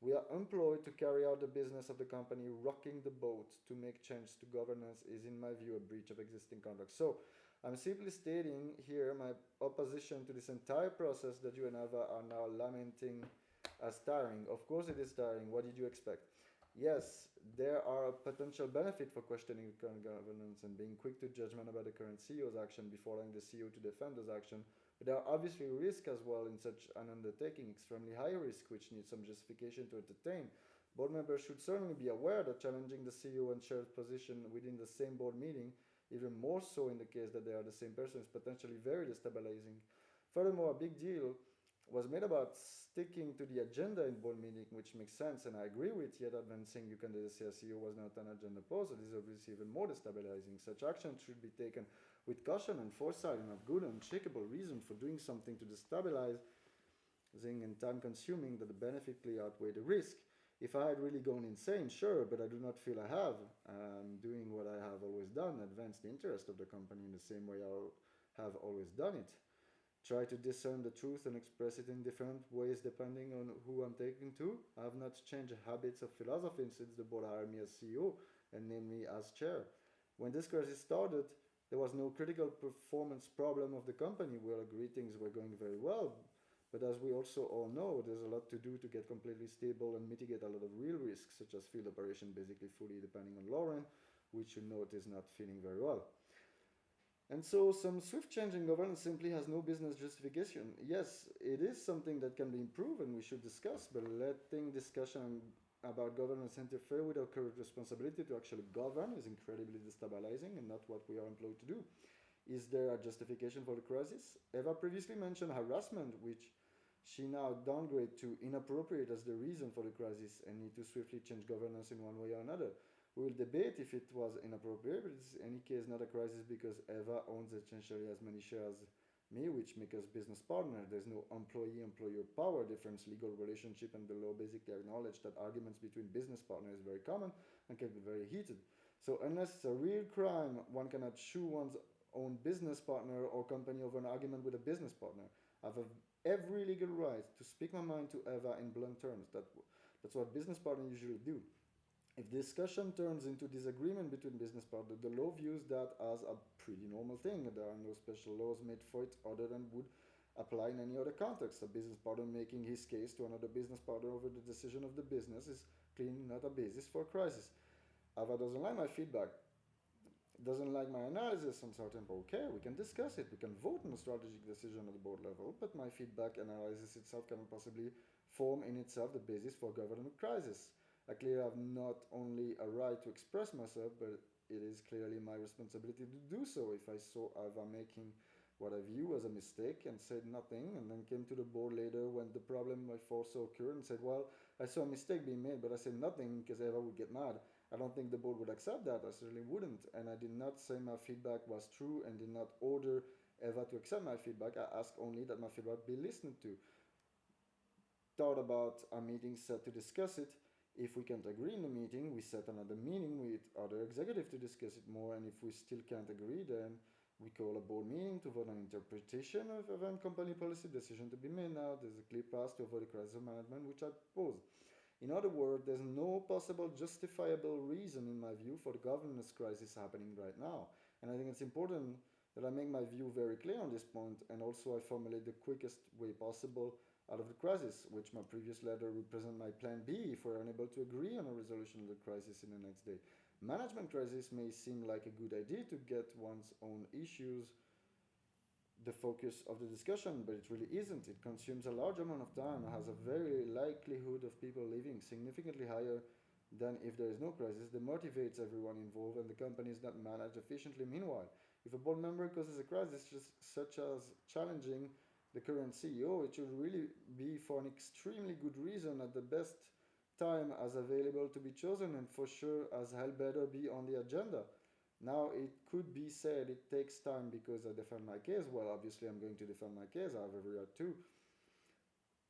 We are employed to carry out the business of the company. Rocking the boat to make change to governance is, in my view, a breach of existing contracts. So I'm simply stating here my opposition to this entire process that you and Ava are now lamenting as tiring. Of course it is tiring. What did you expect? Yes, there are a potential benefit for questioning the current governance and being quick to judgment about the current CEO's action before allowing the CEO to defend those actions. But there are obviously risks as well in such an undertaking, extremely high risk, which needs some justification to entertain. Board members should certainly be aware that challenging the CEO and chair's position within the same board meeting, even more so in the case that they are the same person, is potentially very destabilizing. Furthermore, a big deal was made about sticking to the agenda in board meeting, which makes sense, and I agree with, yet advancing you candidacy as CEO was not an agenda post. This is obviously even more destabilizing. Such action should be taken with caution and foresight and have good and unshakable reason for doing something to destabilize and time consuming that the benefit clearly outweigh the risk. If I had really gone insane, sure, but I do not feel I have. I'm doing what I have always done, advance the interest of the company in the same way I have always done it. Try to discern the truth and express it in different ways depending on who I'm taking to. I have not changed habits of philosophy since the board hired me as CEO and named me as chair. When this crisis started, there was no critical performance problem of the company. We all agreed things were going very well. But as we also all know, there's a lot to do to get completely stable and mitigate a lot of real risks, such as field operation basically fully depending on Lauren, which you note is not feeling very well. And so some swift change in governance simply has no business justification. Yes, it is something that can be improved and we should discuss, but letting discussion about governance interfere with our current responsibility to actually govern is incredibly destabilizing and not what we are employed to do. Is there a justification for the crisis? Eva previously mentioned harassment, which she now downgraded to inappropriate as the reason for the crisis and need to swiftly change governance in one way or another. We will debate if it was inappropriate, but it's in any case not a crisis because Eva owns essentially as many shares as me, which make us business partner. There's no employee-employer power difference, legal relationship, and the law basically acknowledge that arguments between business partners is very common and can be very heated. So unless it's a real crime, one cannot sue one's own business partner or company over an argument with a business partner. I have every legal right to speak my mind to Eva in blunt terms. That's what business partners usually do. If discussion turns into disagreement between business partners, the law views that as a pretty normal thing. There are no special laws made for it other than would apply in any other context. A business partner making his case to another business partner over the decision of the business is clearly not a basis for a crisis. Ava doesn't like my feedback, doesn't like my analysis on certain, okay, we can discuss it, we can vote on a strategic decision at the board level, but my feedback analysis itself cannot possibly form in itself the basis for governing a crisis. I clearly have not only a right to express myself, but it is clearly my responsibility to do so. If I saw Ava making what I view as a mistake and said nothing, and then came to the board later when the problem I foresaw occurred and said, well, I saw a mistake being made, but I said nothing because Ava would get mad. I don't think the board would accept that. I certainly wouldn't. And I did not say my feedback was true and did not order Eva to accept my feedback. I asked only that my feedback be listened to. Thought about a meeting set to discuss it. If we can't agree in the meeting, we set another meeting with other executives to discuss it more. And if we still can't agree, then we call a board meeting to vote on interpretation of event company policy decision to be made now. There's a clear path to avoid a crisis of management, which I propose. In other words, there's no possible justifiable reason, in my view, for the governance crisis happening right now. And I think it's important that I make my view very clear on this point, and also I formulate the quickest way possible out of the crisis, which my previous letter represent my plan B if we're unable to agree on a resolution of the crisis in the next day. Management crisis may seem like a good idea to get one's own issues the focus of the discussion, but it really isn't. It consumes a large amount of time, has a very likelihood of people leaving significantly higher than if there is no crisis. That motivates everyone involved and the company is not managed efficiently. Meanwhile, if a board member causes a crisis such as challenging the current CEO, it should really be for an extremely good reason at the best time as available to be chosen, and for sure as hell better be on the agenda. Now it could be said it takes time because I defend my case. Well, obviously I'm going to defend my case. I have every right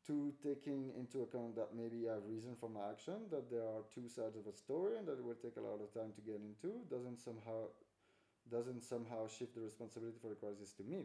to taking into account that maybe I have reason for my action, that there are two sides of a story and that it will take a lot of time to get into, doesn't somehow shift the responsibility for the crisis to me.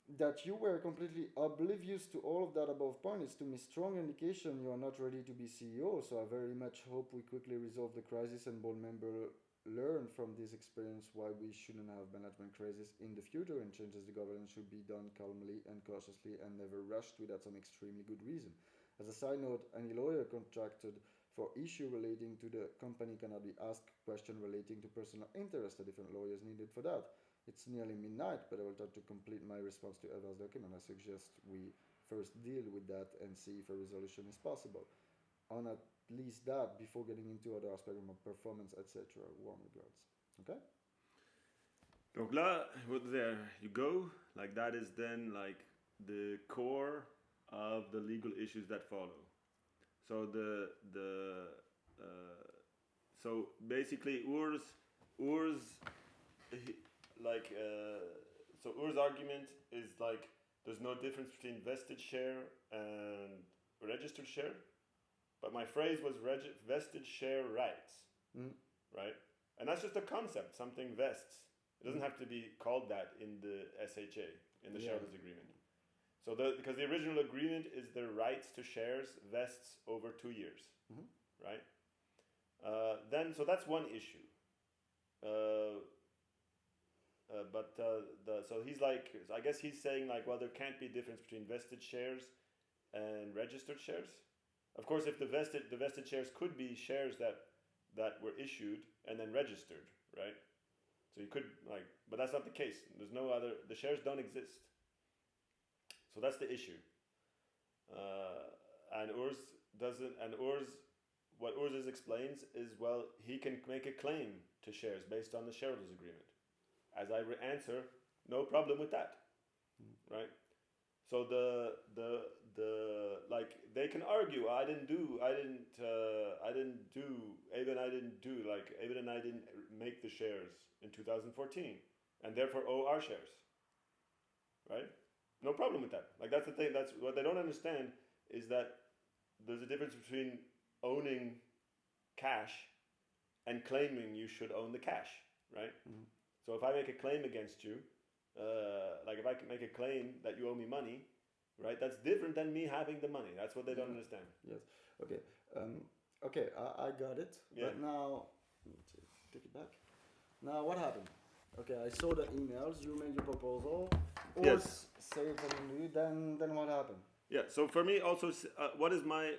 That you were completely oblivious to all of that above point is to me strong indication you are not ready to be CEO. So I very much hope we quickly resolve the crisis and board member learn from this experience why we shouldn't have management crisis in the future, and changes the governance should be done calmly and cautiously and never rushed without some extremely good reason. As a side note, any lawyer contracted for issue relating to the company cannot be asked question relating to personal interest. A different lawyer is needed for that. It's nearly midnight, but I will try to complete my response to Eva's document. I suggest we first deal with that and see if a resolution is possible. On at least that before getting into other aspects of performance, etc. Warm regards. Okay? Donc là, there you go. Like that is then like the core of the legal issues that follow. So so basically Ur's so Ur's argument is like there's no difference between vested share and registered share, but my phrase was vested share rights, right? And that's just a concept. Something vests. It doesn't have to be called that in the SHA, in the shareholders agreement. So because the original agreement is the rights to shares vests over 2 years, right? So that's one issue. So he's like, I guess he's saying like, well, there can't be a difference between vested shares and registered shares. Of course, if the vested shares could be shares that were issued and then registered, right? So you could but that's not the case. There's no other. The shares don't exist. So that's the issue. And Urs doesn't. And what Urs explains is, well, he can make a claim to shares based on the shareholders agreement. As I answer, no problem with that, right? So they can argue. Avid and I didn't make the shares in 2014, and therefore owe our shares, right? No problem with that. Like that's the thing. That's what they don't understand is that there's a difference between owning cash and claiming you should own the cash, right? Mm-hmm. So if I make a claim against you, if I can make a claim that you owe me money, right? That's different than me having the money. That's what they don't understand. Yes. Okay. Okay. I got it. Yeah. But now, take it back. Now what happened? Okay, I saw the emails. You made your proposal. Yes. Say it to you. Then what happened? Yeah. So for me, also, what is my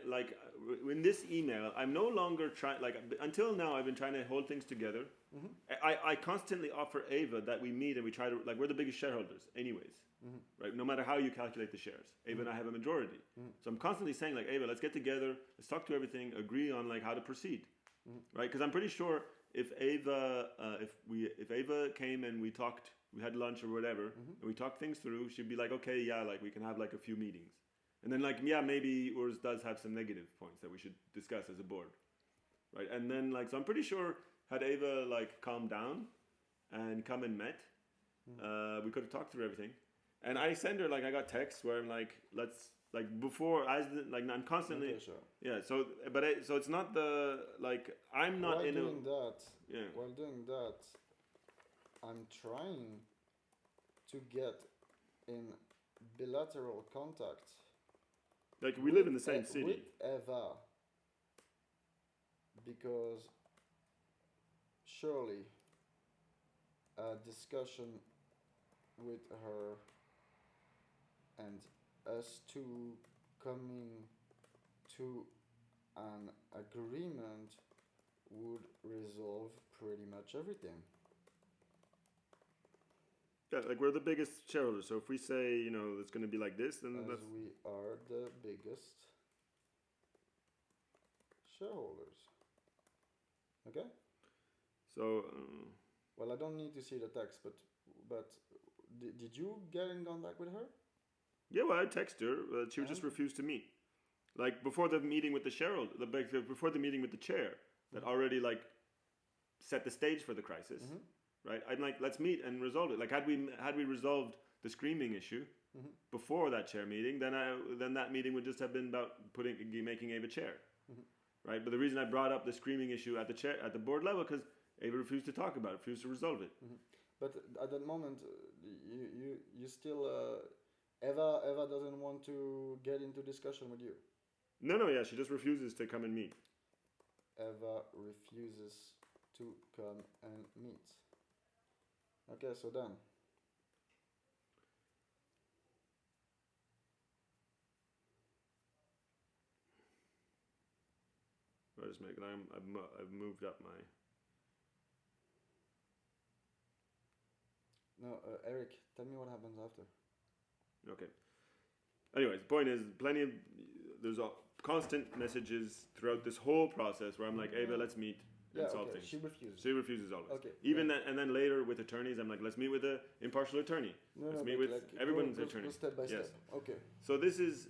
in this email? I'm no longer trying. Until now, I've been trying to hold things together. Mm-hmm. I constantly offer Ava that we meet and we try to we're the biggest shareholders, anyways. Mm-hmm. Right. No matter how you calculate the shares, Ava and I have a majority. Mm-hmm. So I'm constantly saying Ava, let's get together, let's talk to everything, agree on how to proceed. Mm-hmm. Right. Because I'm pretty sure if Ava, if Ava came and we talked, we had lunch or whatever, and we talked things through, she'd be like, okay, yeah, we can have a few meetings. And then maybe Urs does have some negative points that we should discuss as a board, right? And then so I'm pretty sure had Ava calmed down and come and met, we could have talked through everything. And I send her I got texts where I'm let's before I'm constantly So it's not the I'm not while in doing that. Yeah. While doing that, I'm trying to get in bilateral contact. We live in the same city. With Eva, because surely a discussion with her and us two coming to an agreement would resolve pretty much everything. Yeah, we're the biggest shareholders, so if we say, it's going to be like this, then as we are the biggest shareholders. Okay? So... well, I don't need to see the text, but did you get in contact with her? Yeah, well, I texted her. She just refused to meet. Before the meeting with the shareholder, before the meeting with the chair, that already, set the stage for the crisis. Mm-hmm. Right, I'm let's meet and resolve it. Had we resolved the screaming issue before that chair meeting, then that meeting would just have been about making Ava chair, right? But the reason I brought up the screaming issue at the board level because Ava refused to talk about it, refused to resolve it. But at that moment, you still Eva doesn't want to get into discussion with you. No, yeah, she just refuses to come and meet. Eva refuses to come and meet. Okay, so then. I just make. I've moved up my. No, Eric, tell me what happens after. Okay. Anyways, the point is, there's constant messages throughout this whole process where I'm like, Ava, let's meet and solve things. She refuses. She refuses always. Okay. Even then, and then later with attorneys, I'm like, let's meet with an impartial attorney. Let's meet with everyone's attorney. Go step by step. Okay. So this is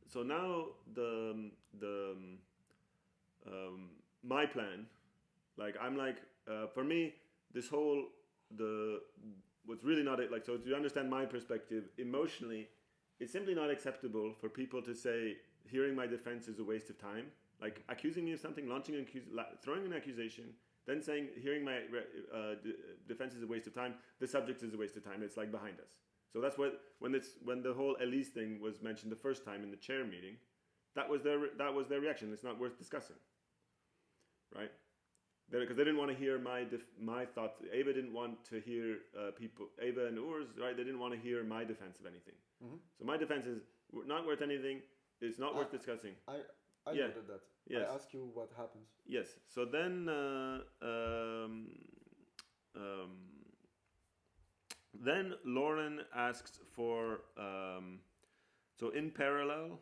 so now my plan, like I'm like for me this whole what's really not like, so to understand my perspective emotionally, it's simply not acceptable for people to say hearing my defense is a waste of time, like accusing me of something, throwing an accusation, then saying hearing my defense is a waste of time, the subject is a waste of time. It's like behind us. So that's what when the whole Elise thing was mentioned the first time in the chair meeting, that was their reaction. It's not worth discussing, right? Because they didn't want to hear my thoughts. Ava didn't want to hear Ava and Urs, right? They didn't want to hear my defense of anything. Mm-hmm. So my defense is not worth anything. It's not worth discussing. I noted that. Yes. I ask you what happens. Yes. So then then Lauren asks for so in parallel.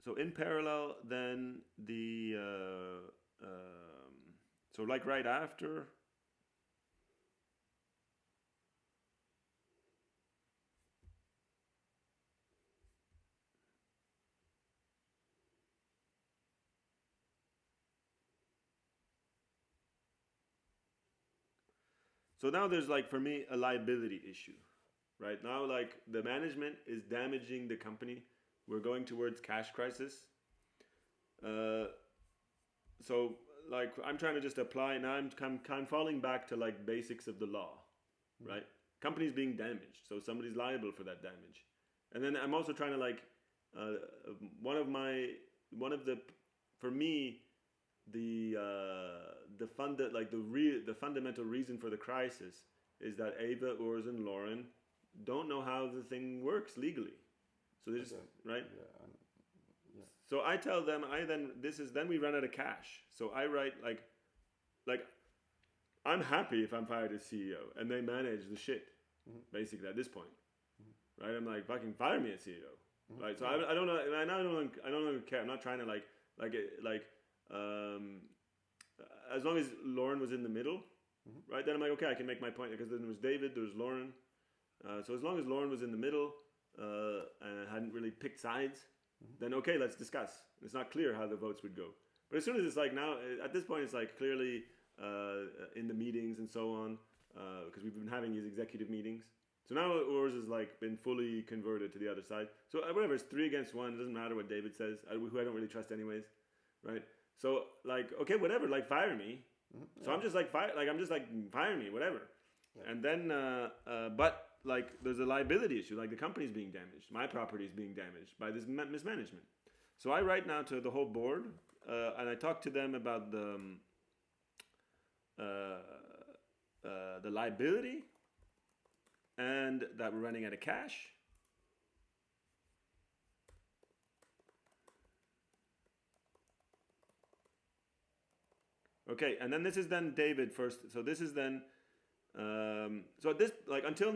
So in parallel, then so like right after. So now there's like, for me, a liability issue, right? Now like the management is damaging the company. We're going towards cash crisis. So like I'm trying to just apply, now I'm falling back to like basics of the law, right? Companies being damaged, so somebody's liable for that damage. And then I'm also trying to like, for me, the fundamental reason for the crisis is that Ava, Urs, and Lauren don't know how the thing works legally. So there's right. Yeah. So I tell them, then we run out of cash. So I write like I'm happy if I'm fired as CEO and they manage the shit, basically at this point, right? I'm like, fucking fire me as CEO, right? So I don't know, I don't care. I'm not trying to as long as Lauren was in the middle, right? Then I'm like, okay, I can make my point, because then there was David, there was Lauren. So as long as Lauren was in the middle and hadn't really picked sides, then okay, let's discuss. It's not clear how the votes would go. But as soon as it's like now, at this point, it's like clearly in the meetings and so on, because we've been having these executive meetings. So now Urs has like been fully converted to the other side. So whatever, it's 3 against 1. It doesn't matter what David says, who I don't really trust anyways, right? So like, okay, whatever, like fire me. So I'm just like fire me, whatever. Yeah. And then, but like there's a liability issue, like the company's being damaged, my property is being damaged by this mismanagement. So I write now to the whole board, and I talk to them about the liability, and that we're running out of cash. Okay, and then this is then David first. So this is then, so this, like until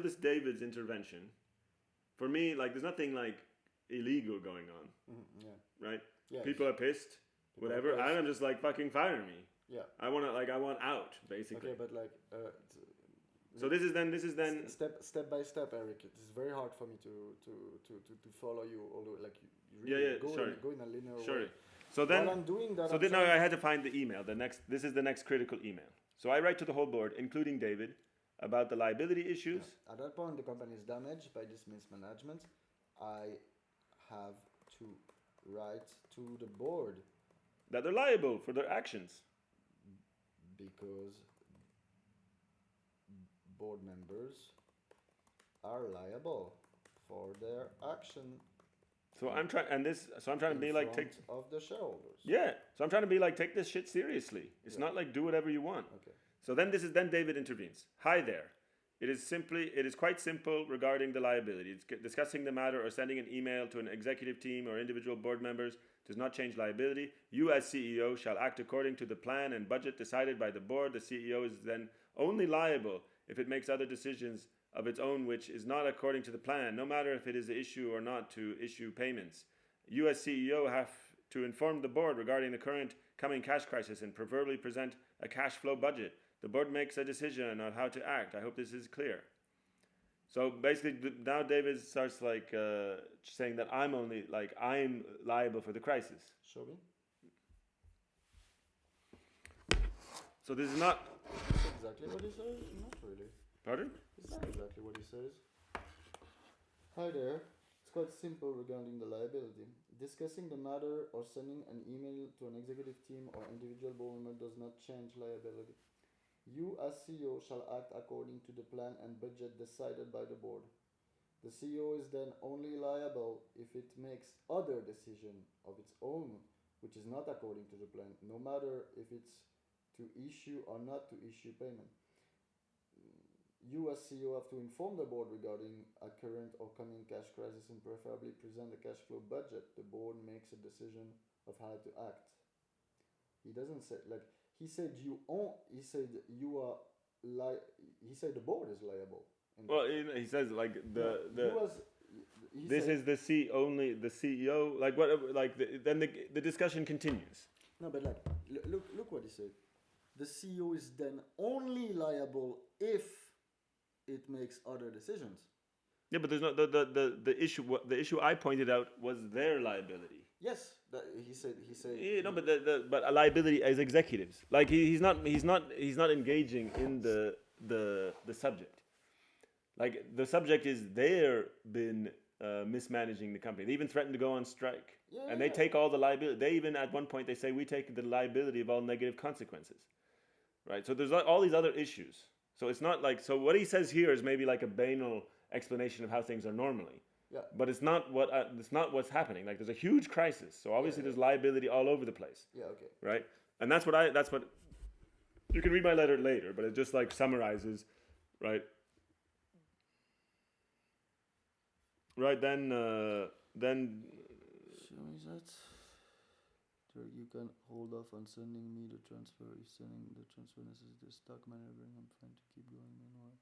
this David's intervention, for me, like there's nothing like illegal going on, right? Yeah, people are pissed, whatever, and I'm just like, fucking fire me. Yeah. I want out, basically. Okay, but like, so this is then step by step, Eric. It's very hard for me to follow you, although like you really go in a linear way. So then, now I had to find the email. This is the next critical email. So I write to the whole board, including David, about the liability issues. Yeah. At that point, the company is damaged by this mismanagement. I have to write to the board that they're liable for their actions. Because board members are liable for their action So I'm trying, and this, so I'm trying to be in like, front of the shareholders. yeah. So I'm trying to be like, take this shit seriously. It's not like do whatever you want. Okay. So then David intervenes. Hi there. It is quite simple regarding the liability. It's discussing the matter or sending an email to an executive team or individual board members does not change liability. You as CEO shall act according to the plan and budget decided by the board. The CEO is then only liable if it makes other decisions of its own which is not according to the plan, no matter if it is the issue or not to issue payments. You as CEO have to inform the board regarding the current coming cash crisis and preferably present a cash flow budget. The board makes a decision on how to act. I hope this is clear. So basically, now David starts like saying that I'm liable for the crisis. Show me. So this is not. That's exactly what he says? Not really. Pardon? It's not exactly what he says. Hi there. It's quite simple regarding the liability. Discussing the matter or sending an email to an executive team or individual board member does not change liability. You as CEO shall act according to the plan and budget decided by the board. The CEO is then only liable if it makes other decision of its own which is not according to the plan, no matter if it's to issue or not to issue payment. You as CEO have to inform the board regarding a current or coming cash crisis and preferably present a cash flow budget. The board makes a decision of how to act. He doesn't say he said he said you are he said the board is liable. Well, he says like this said, is the CEO then the discussion continues. No, but look what he said. The CEO is then only liable if it makes other decisions. Yeah, but there's no the issue. The issue I pointed out was their liability. Yes, he said. Yeah, no, but a liability as executives, like he's not engaging in the subject. Like the subject is they're been mismanaging the company. They even threatened to go on strike, and they take all the liability. They even at one point they say we take the liability of all negative consequences, right? So there's all these other issues. So it's not like what he says here is maybe like a banal explanation of how things are normally. Yeah. But it's not what's happening. Like there's a huge crisis. So obviously there's liability all over the place. Yeah, okay. Right? And that's what you can read my letter later, but it just like summarizes, right? Right, then Show me that. You can hold off on sending me the transfer. If sending the transfer necessitates the stock managing, I'm fine to keep going meanwhile.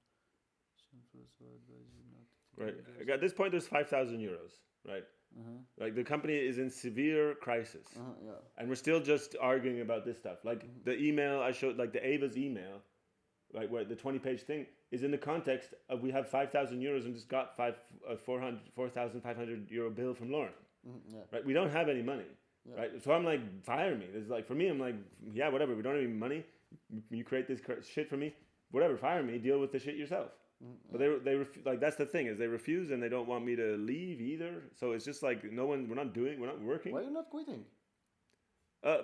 So I advise you not to. Right. At this point, there's 5,000 euros. Right. Like the company is in severe crisis, Yeah. and we're still just arguing about this stuff. Like the email I showed, like the Ava's email, right, where the 20-page thing is in the context of we have 5,000 euros and just got 4,500 euro bill from Lauren. Yeah. Right. We don't have any money. Yeah. Right, so I'm like, fire me. It's like for me, I'm like, yeah, whatever. We don't have any money. You create this shit for me, whatever. Fire me. Deal with the shit yourself. But they that's the thing is they refuse and they don't want me to leave either. So it's just like we're not working. Why are you not quitting?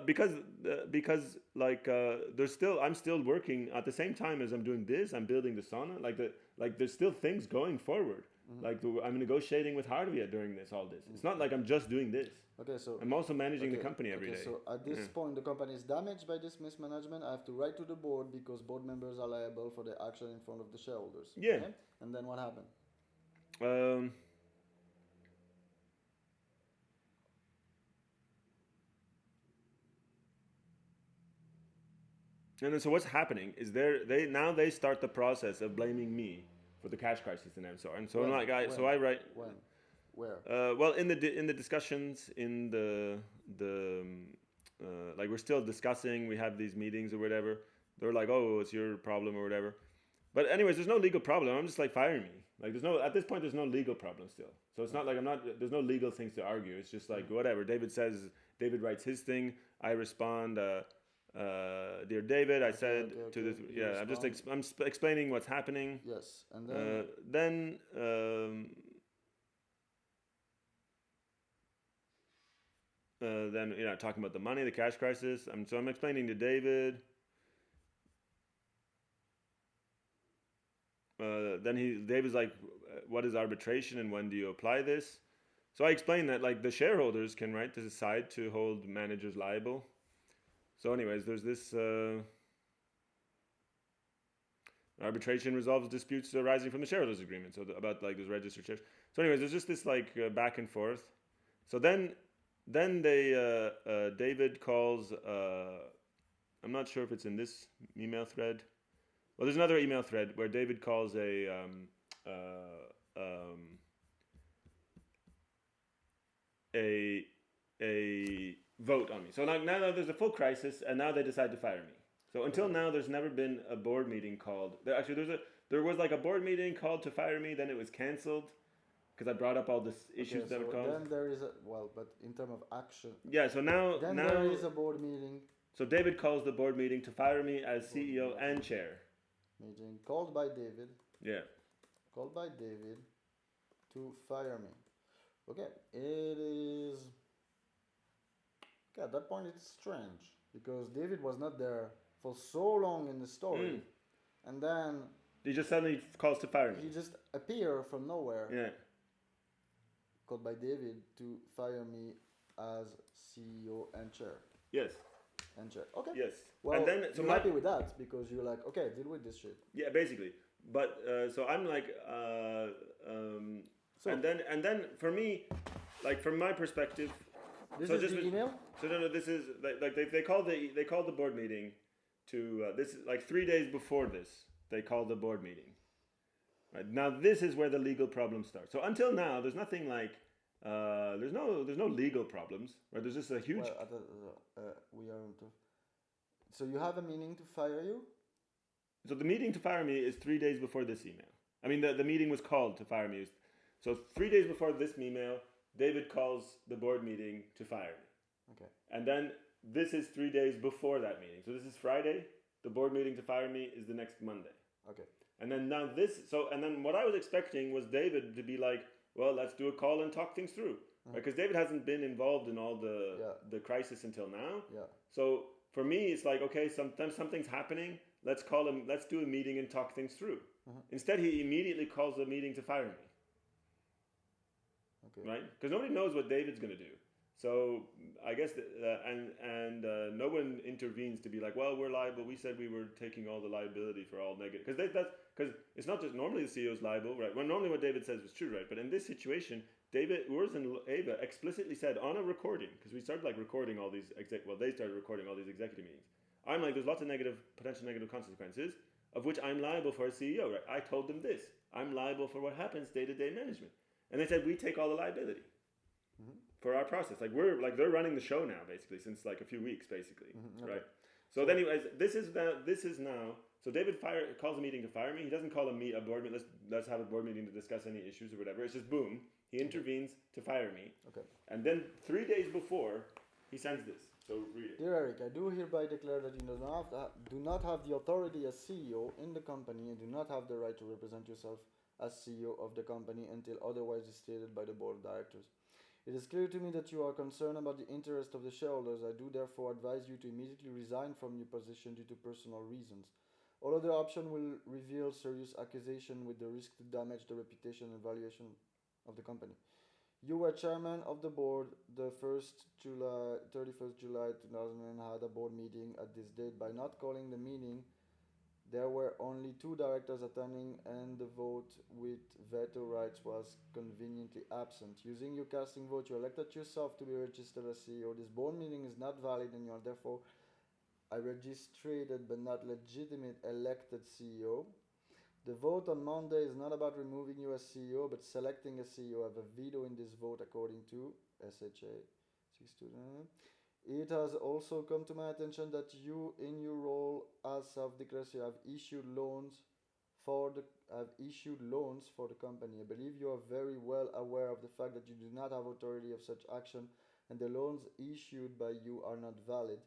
Because I'm still working at the same time as I'm doing this. I'm building the sauna. There's still things going forward. I'm negotiating with Harvia during all this. It's not like I'm just doing this. Okay, so I'm also managing the company every day. So at this point, the company is damaged by this mismanagement. I have to write to the board because board members are liable for their action in front of the shareholders. Yeah. Okay? And then what happened? And then so what's happening is they start the process of blaming me for the cash crisis and so on. So I write. When? Where? Well, in the discussions, in the we're still discussing. We have these meetings or whatever. They're like, oh, it's your problem or whatever. But anyways, there's no legal problem. I'm just like, fire me. Like at this point, there's no legal problem still. So it's not like there's no legal things to argue. It's just like whatever. David writes his thing. I respond. Dear David, I said to this. Yeah, I'm explaining what's happening. Yes, and then talking about the money, the cash crisis. So I'm explaining to David. Then David's like, "What is arbitration and when do you apply this?" So I explained that like the shareholders can decide to hold managers liable. So, anyways, there's this arbitration resolves disputes arising from the shareholders agreement. So about like those registered shares. So, anyways, there's just this like back and forth. So then they David calls. I'm not sure if it's in this email thread. Well, there's another email thread where David calls a vote on me. So now there's a full crisis, and now they decide to fire me. So until now, there's never been a board meeting called. There was like a board meeting called to fire me. Then it was cancelled because I brought up all this issues that would cause. Then there is but in terms of action. Yeah. So now there is a board meeting. So David calls the board meeting to fire me as CEO and chair. Meeting called by David. Yeah. Called by David to fire me. Okay, it is. Okay, at that point it's strange because David was not there for so long in the story, and then he just suddenly calls to fire me. He just appeared from nowhere. Yeah. Called by David to fire me as CEO and chair. Yes. And chair. Okay. Yes. Well, and then, so you're happy with that because you're like, okay, deal with this shit. Yeah, basically. But so I'm like, and then for me, like from my perspective, this is the email. So no, this is like they called the board meeting to this like 3 days before this they called the board meeting. Right now, this is where the legal problem starts. So until now, there's nothing like. There's no legal problems. Right? There's just a huge. So you have a meeting to fire you. So the meeting to fire me is 3 days before this email. I mean, the meeting was called to fire me. So 3 days before this email, David calls the board meeting to fire me. Okay. And then this is 3 days before that meeting. So this is Friday. The board meeting to fire me is the next Monday. Okay. And then now and then what I was expecting was David to be like, well, let's do a call and talk things through. Because David hasn't been involved in all the crisis until now. Yeah. So for me, it's like, okay, sometimes something's happening. Let's call him. Let's do a meeting and talk things through. Instead, he immediately calls the meeting to fire me. Okay. Right? Because nobody knows what David's going to do. So I guess no one intervenes to be like, well, we're liable. We said we were taking all the liability for all negative. Because it's not just normally the CEO's liable, right? Well, normally what David says was true, right? But in this situation, Urs and Ava explicitly said on a recording, because we started like recording all these they started recording all these executive meetings. I'm like, there's lots of potential negative consequences, of which I'm liable for as CEO, right? I told them this. I'm liable for what happens day-to-day management. And they said, we take all the liability for our process. Like they're running the show now, basically, since like a few weeks, basically, right? So then, anyways, this is now. So David calls a meeting to fire me. He doesn't call a board meeting. Let's have a board meeting to discuss any issues or whatever. It's just boom. He intervenes to fire me. Okay. And then 3 days before, he sends this. So read it. Dear Eric, I do hereby declare that you do not have the authority as CEO in the company and do not have the right to represent yourself as CEO of the company until otherwise is stated by the board of directors. It is clear to me that you are concerned about the interest of the shareholders. I do therefore advise you to immediately resign from your position due to personal reasons. All other options will reveal serious accusation with the risk to damage the reputation and valuation of the company. You were chairman of the board the 31st July 2000 had a board meeting at this date. By not calling the meeting, there were only 2 directors attending and the vote with veto rights was conveniently absent. Using your casting vote, you elected yourself to be registered as CEO. This board meeting is not valid and you are therefore a registered but not legitimate elected CEO. The vote on Monday is not about removing you as CEO but selecting a CEO. I have a veto in this vote according to SHA 629. It has also come to my attention that you, in your role as self-declared, have issued loans for the company. I believe you are very well aware of the fact that you do not have authority of such action and the loans issued by you are not valid.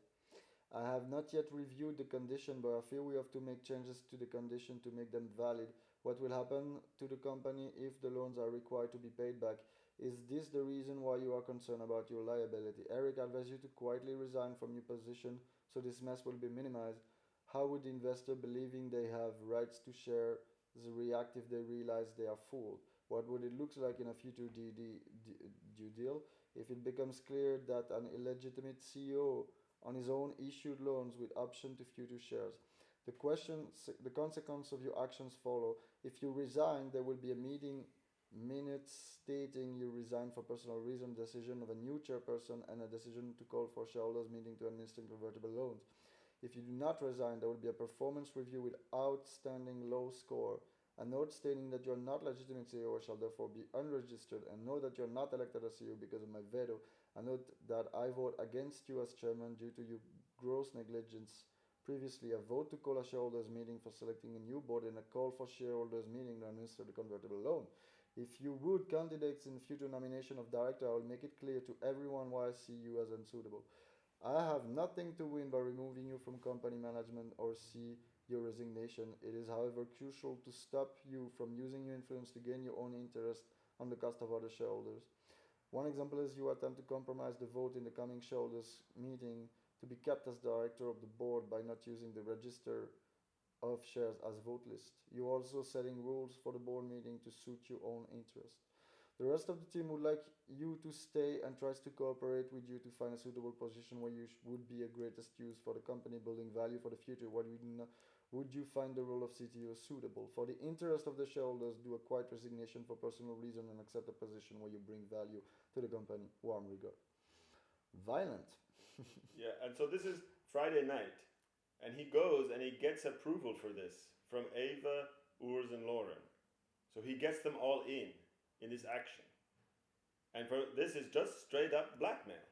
I have not yet reviewed the condition, but I feel we have to make changes to the condition to make them valid. What will happen to the company if the loans are required to be paid back? Is this the reason why you are concerned about your liability? Eric advised you to quietly resign from your position so this mess will be minimized. How would the investor, believing they have rights to shares, react if they realize they are fooled? What would it look like in a future due deal if it becomes clear that an illegitimate CEO on his own issued loans with option to future shares? The consequence of your actions follow. If you resign, there will be a meeting minutes stating you resign for personal reason, decision of a new chairperson, and a decision to call for shareholders meeting to administer convertible loans. If you do not resign, there will be a performance review with outstanding low score. A note stating that you are not legitimate CEO shall therefore be unregistered, and note that you are not elected as CEO because of my veto. A note that I vote against you as chairman due to your gross negligence. Previously, a vote to call a shareholders meeting for selecting a new board and a call for shareholders meeting to administer the convertible loan. If you would candidates in future nomination of director, I will make it clear to everyone why I see you as unsuitable. I have nothing to win by removing you from company management or see your resignation. It is, however, crucial to stop you from using your influence to gain your own interest on the cost of other shareholders. One example is you attempt to compromise the vote in the coming shareholders meeting to be kept as director of the board by not using the register of shares as vote list. You are also setting rules for the board meeting to suit your own interest. The rest of the team would like you to stay and tries to cooperate with you to find a suitable position where you would be a greatest use for the company, building value for the future. Would you find the role of CTO suitable? For the interest of the shareholders, do a quiet resignation for personal reason and accept a position where you bring value to the company. Warm regard. Violent. Yeah, and so this is Friday night, and he goes and he gets approval for this from Ava, Urs, and Lauren. So he gets them all in this action. And for this is just straight up blackmail.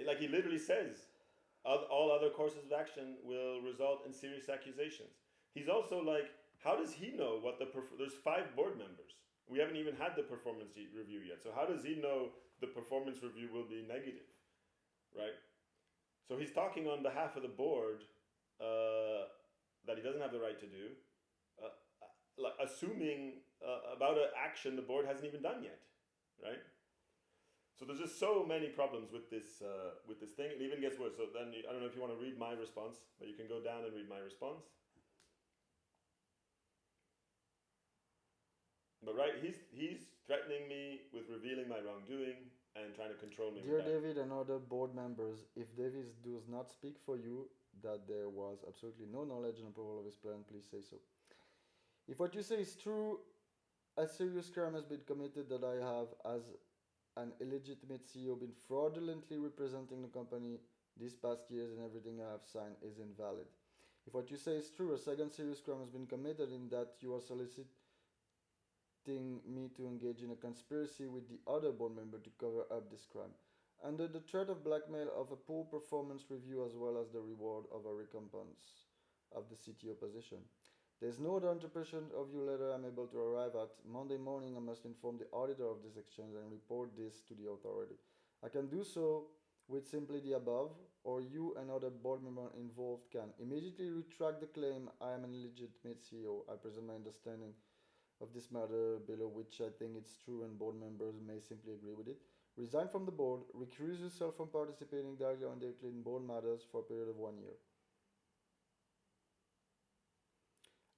Like he literally says, all other courses of action will result in serious accusations. He's also like, how does he know what there's 5 board members. We haven't even had the performance review yet. So how does he know the performance review will be negative, right? So he's talking on behalf of the board that he doesn't have the right to do, like assuming about an action the board hasn't even done yet, right? So there's just so many problems with this thing. It even gets worse. So then I don't know if you want to read my response, but you can go down and read my response. But right, he's threatening me with revealing my wrongdoing and trying to control me. Dear David and other board members, if David does not speak for you that there was absolutely no knowledge and approval of his plan, please say so. If what you say is true, a serious crime has been committed that I have, as an illegitimate CEO, been fraudulently representing the company these past years, and everything I have signed is invalid. If what you say is true, a second serious crime has been committed in that you are soliciting me to engage in a conspiracy with the other board member to cover up this crime, under the threat of blackmail of a poor performance review as well as the reward of a recompense of the CTO position. There is no other interpretation of your letter I'm able to arrive at. Monday morning I must inform the auditor of this exchange and report this to the authority. I can do so with simply the above, or you and other board member involved can immediately retract the claim I am an illegitimate CEO. I present my understanding of this matter below, which I think it's true and board members may simply agree with it. Resign from the board, recuse yourself from participating directly or indirectly in board matters for a period of 1 year.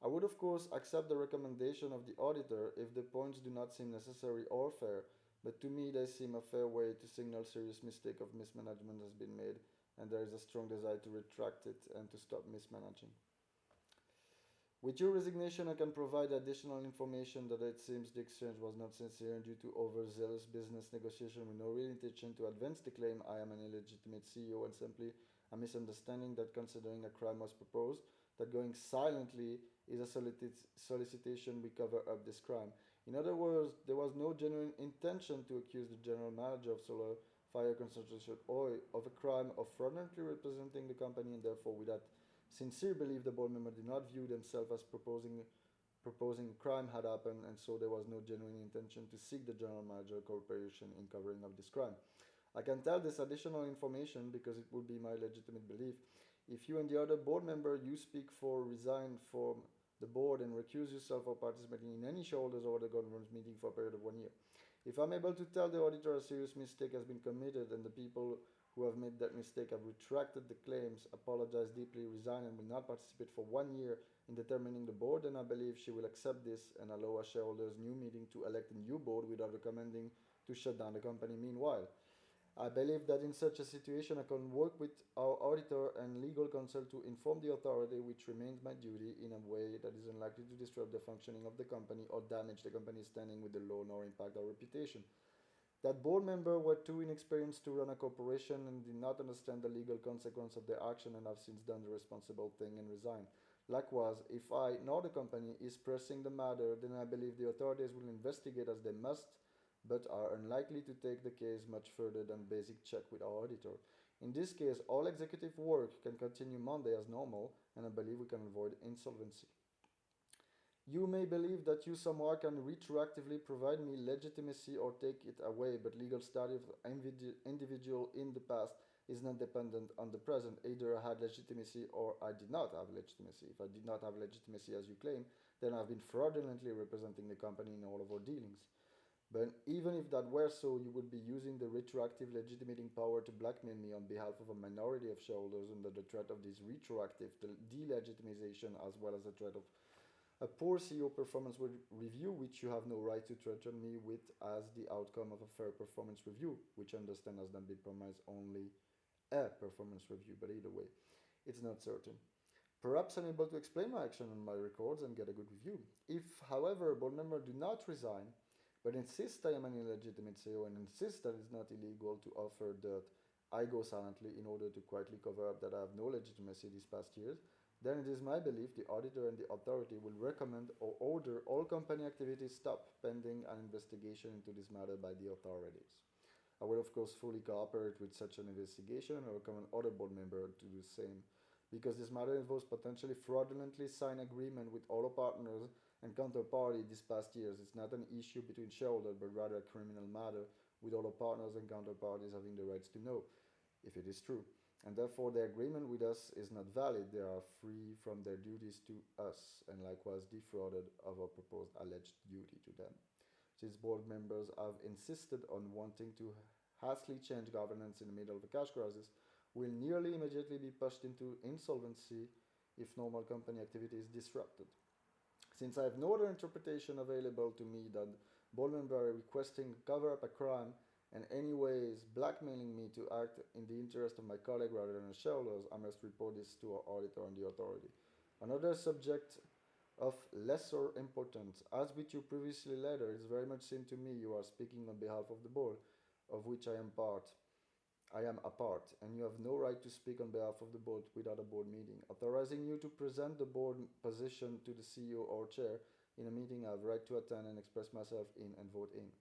I would of course accept the recommendation of the auditor if the points do not seem necessary or fair, but to me they seem a fair way to signal serious mistake of mismanagement has been made, and there is a strong desire to retract it and to stop mismanaging. With your resignation, I can provide additional information that it seems the exchange was not sincere and due to overzealous business negotiation with no real intention to advance the claim I am an illegitimate CEO and simply a misunderstanding that considering a crime was proposed, that going silently is a solicitation we cover up this crime. In other words, there was no genuine intention to accuse the general manager of Solar Fire Concentration Oil of a crime of fraudulently representing the company, and therefore with that sincere belief the board member did not view themselves as proposing crime had happened, and so there was no genuine intention to seek the general manager cooperation in covering up this crime. I can tell this additional information because it would be my legitimate belief. If you and the other board member you speak for resign from the board and recuse yourself from participating in any shareholders or the governance meeting for a period of 1 year. If I'm able to tell the auditor a serious mistake has been committed and the people who have made that mistake have retracted the claims, apologized deeply, resigned, and will not participate for 1 year in determining the board, then I believe she will accept this and allow a shareholders' new meeting to elect a new board without recommending to shut down the company meanwhile. I believe that in such a situation I can work with our auditor and legal counsel to inform the authority, which remains my duty, in a way that is unlikely to disrupt the functioning of the company or damage the company's standing with the law nor impact our reputation. That board member were too inexperienced to run a corporation and did not understand the legal consequence of their action and have since done the responsible thing and resigned. Likewise, if I nor the company is pressing the matter, then I believe the authorities will investigate as they must, but are unlikely to take the case much further than basic check with our auditor. In this case, all executive work can continue Monday as normal, and I believe we can avoid insolvency. You may believe that you somehow can retroactively provide me legitimacy or take it away, but legal status of individual in the past is not dependent on the present. Either I had legitimacy or I did not have legitimacy. If I did not have legitimacy as you claim, then I've been fraudulently representing the company in all of our dealings. But even if that were so, you would be using the retroactive legitimating power to blackmail me on behalf of a minority of shareholders under the threat of this retroactive delegitimization, as well as the threat of a poor CEO performance review, which you have no right to threaten me with as the outcome of a fair performance review, which I understand has not been promised only a performance review, but either way, it's not certain. Perhaps I'm able to explain my action on my records and get a good review. If, however, a board member do not resign, but insist I am an illegitimate CEO and insist that it's not illegal to offer that I go silently in order to quietly cover up that I have no legitimacy these past years, then it is my belief the auditor and the authority will recommend or order all company activities stop pending an investigation into this matter by the authorities. I will of course fully cooperate with such an investigation and recommend other board members to do the same, because this matter involves potentially fraudulently signed agreement with all our partners and counterparty these past years. It's not an issue between shareholders, but rather a criminal matter with all our partners and counterparties having the rights to know if it is true. And therefore their agreement with us is not valid. They are free from their duties to us and likewise defrauded of our proposed alleged duty to them. Since board members have insisted on wanting to hastily change governance in the middle of a cash crisis, will nearly immediately be pushed into insolvency if normal company activity is disrupted. Since I have no other interpretation available to me than board member are requesting to cover up a crime and anyways blackmailing me to act in the interest of my colleague rather than the shareholders, I must report this to our auditor and the authority. Another subject of lesser importance. As with your previously letter, it very much seemed to me you are speaking on behalf of the board, of which I am a part, and you have no right to speak on behalf of the board without a board meeting. Authorizing you to present the board position to the CEO or chair in a meeting I have right to attend and express myself in and vote in.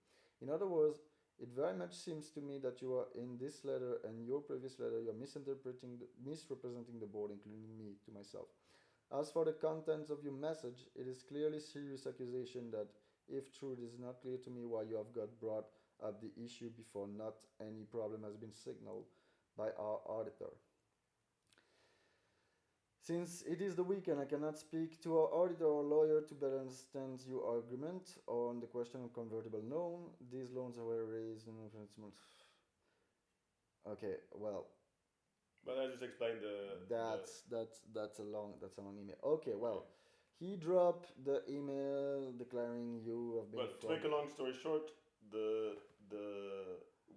In other words, it very much seems to me that you are in this letter and your previous letter, you are misrepresenting the board, including me to myself. As for the contents of your message, it is clearly serious accusation that, if true, it is not clear to me why you have got brought up the issue before not any problem has been signaled by our auditor. Since it is the weekend, I cannot speak to our auditor or lawyer to better understand your argument on the question of convertible loan. These loans were raised in okay, well. But I just explained that's a long email. Okay, well, he dropped the email declaring you have been. Well, to make a long story short,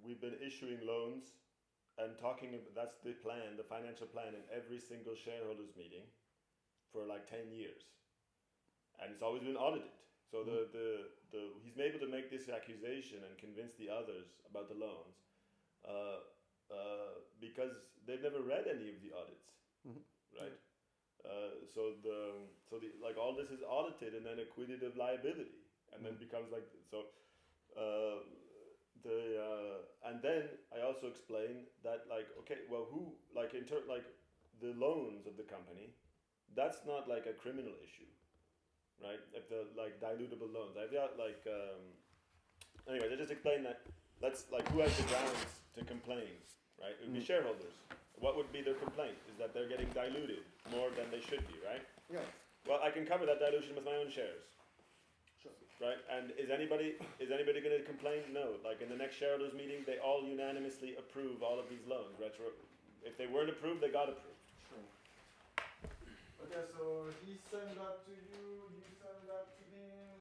we've been issuing loans and talking about, that's the plan, the financial plan in every single shareholders meeting for like 10 years, and it's always been audited. So he's able to make this accusation and convince the others about the loans because they've never read any of the audits, right? So like all this is audited and then acquitted of liability, and then becomes like so. And then I also explain that like, okay, well, who like like the loans of the company, that's not like a criminal issue, right? If the like dilutable loans, I've got like anyways, I just explained that. Let's like, who has the grounds to complain, right? It would be shareholders. What would be their complaint? Is that they're getting diluted more than they should be, right? Yeah. Well, I can cover that dilution with my own shares. Sure. Right? And is anybody going to complain? No. Like in the next shareholders meeting, they all unanimously approve all of these loans. If they weren't approved, they got approved. Sure. Okay, so he sent that to you, you sent